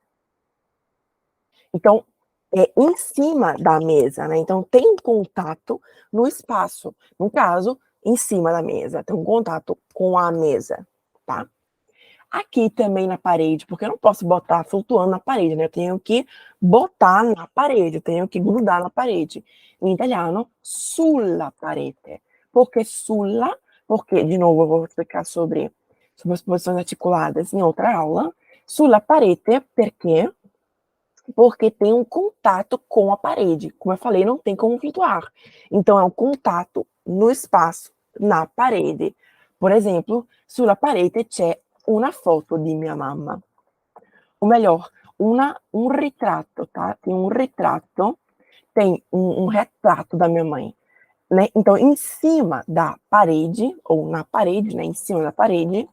Então, é em cima da mesa, né? Então, tem um contato no espaço. No caso, em cima da mesa. Tem um contato com a mesa, tá? Aqui também na parede, porque eu não posso botar flutuando na parede, né? Eu tenho que botar na parede, eu tenho que grudar na parede. Em italiano, sulla parete. Porque sulla, porque, de novo, eu vou explicar sobre as posições articuladas em outra aula. Sulla parete, perché? Porque tem um contato com a parede. Como eu falei, não tem como flutuar. Então, é um contato no espaço, na parede. Por exemplo, sulla parete c'è una foto di mia mamma. Ou melhor, um retrato, tá? Tem um retrato, tem um retrato da minha mãe. Né? Então, em cima da parede, ou na parede, né? Em cima da parede,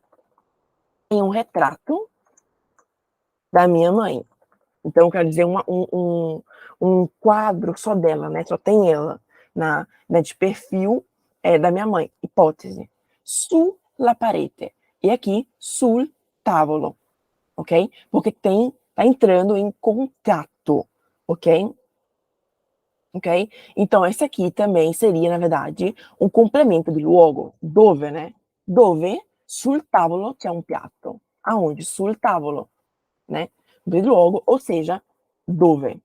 tem um retrato da minha mãe. Então, quer dizer, um quadro só dela, né? Só tem ela né, de perfil da minha mãe. Hipótese. Sulla parete. E aqui, sul tavolo. Ok? Porque tá entrando em contato. Ok? Ok? Então, esse aqui também seria, na verdade, um complemento de luogo. Dove, né? Dove sul tavolo c'è un piatto. Aonde? Sul tavolo. Né? De luogo, ou seja, dove.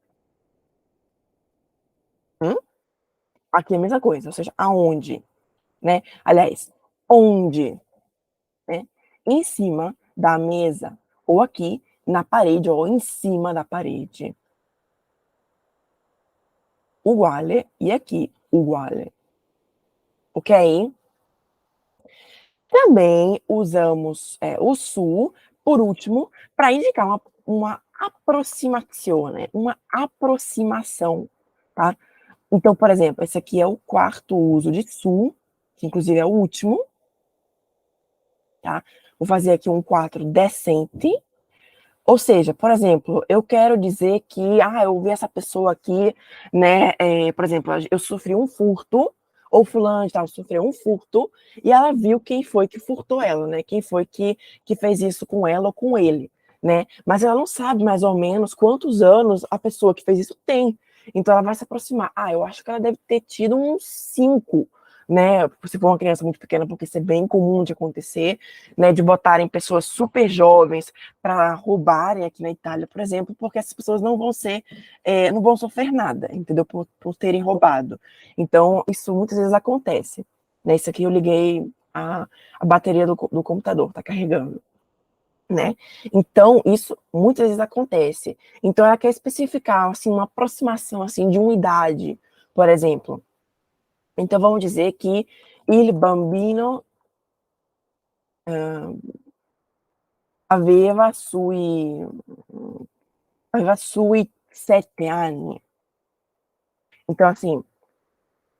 Aqui é a mesma coisa, ou seja, aonde, né? Aliás, onde, né? Em cima da mesa, ou aqui na parede, ou em cima da parede. Uguale, e aqui, uguale. Ok? Também usamos o su, por último, para indicar uma aproximação, né? Uma aproximação, tá? Então, por exemplo, esse aqui é o quarto uso de su, que inclusive é o último, tá? Vou fazer aqui um 4 decente. Ou seja, por exemplo, eu quero dizer que, eu vi essa pessoa aqui, né? Por exemplo, eu sofri um furto, ou fulano de tal sofreu um furto, e ela viu quem foi que furtou ela, né? Quem foi que fez isso com ela ou com ele, né? Mas ela não sabe mais ou menos quantos anos a pessoa que fez isso tem. Então ela vai se aproximar. Eu acho que ela deve ter tido uns 5, né? Se for uma criança muito pequena, porque isso é bem comum de acontecer, né? De botarem pessoas super jovens para roubarem aqui na Itália, por exemplo, porque essas pessoas não vão não vão sofrer nada, entendeu? Por terem roubado. Então, isso muitas vezes acontece. Né? Isso aqui eu liguei a bateria do computador, tá carregando. Né? Então, isso muitas vezes acontece. Então, ela quer especificar assim, uma aproximação assim, de uma idade, por exemplo. Então, vamos dizer que Il bambino ehm, aveva sui aveva sui 7 anni. Então, assim,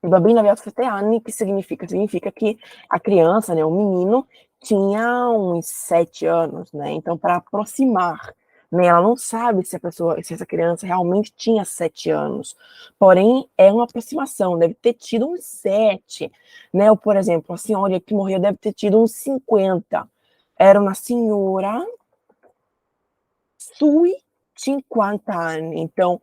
o bambino aveva 7 anni, que significa? Significa que a criança, né, o menino, tinha uns 7 anos, né, então para aproximar, né, ela não sabe se essa criança realmente tinha 7 anos, porém é uma aproximação, deve ter tido uns 7, né, ou por exemplo, a senhora que morreu deve ter tido uns 50. Era uma senhora sui 50 anni, então,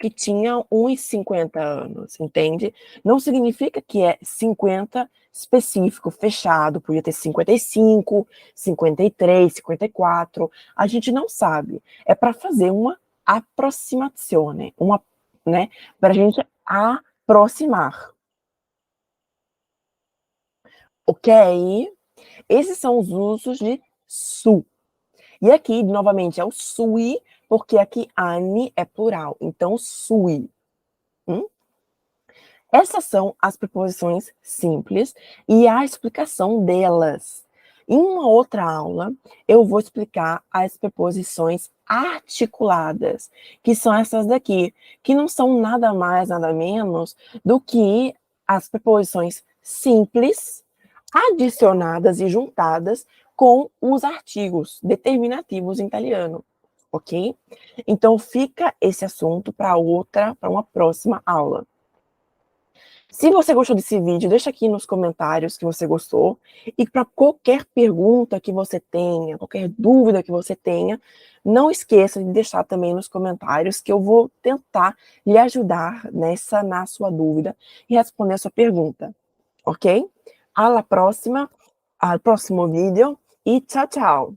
que tinha uns 50 anos, entende? Não significa que é 50 específico, fechado, podia ter 55, 53, 54, a gente não sabe. É para fazer uma approssimazione, uma, né, pra gente aproximar. Ok? Esses são os usos de su. E aqui, novamente, é o sui, porque aqui anni é plural, então sui. Hum? Essas são as preposições simples e a explicação delas. Em uma outra aula, eu vou explicar as preposições articuladas, que são essas daqui, que não são nada mais, nada menos do que as preposições simples, adicionadas e juntadas com os artigos determinativos em italiano, ok? Então fica esse assunto para uma próxima aula. Se você gostou desse vídeo, deixa aqui nos comentários que você gostou. E para qualquer pergunta que você tenha, qualquer dúvida que você tenha, não esqueça de deixar também nos comentários que eu vou tentar lhe ajudar na sua dúvida e responder a sua pergunta, ok? Alla prossima, al prossimo video e tchau, tchau!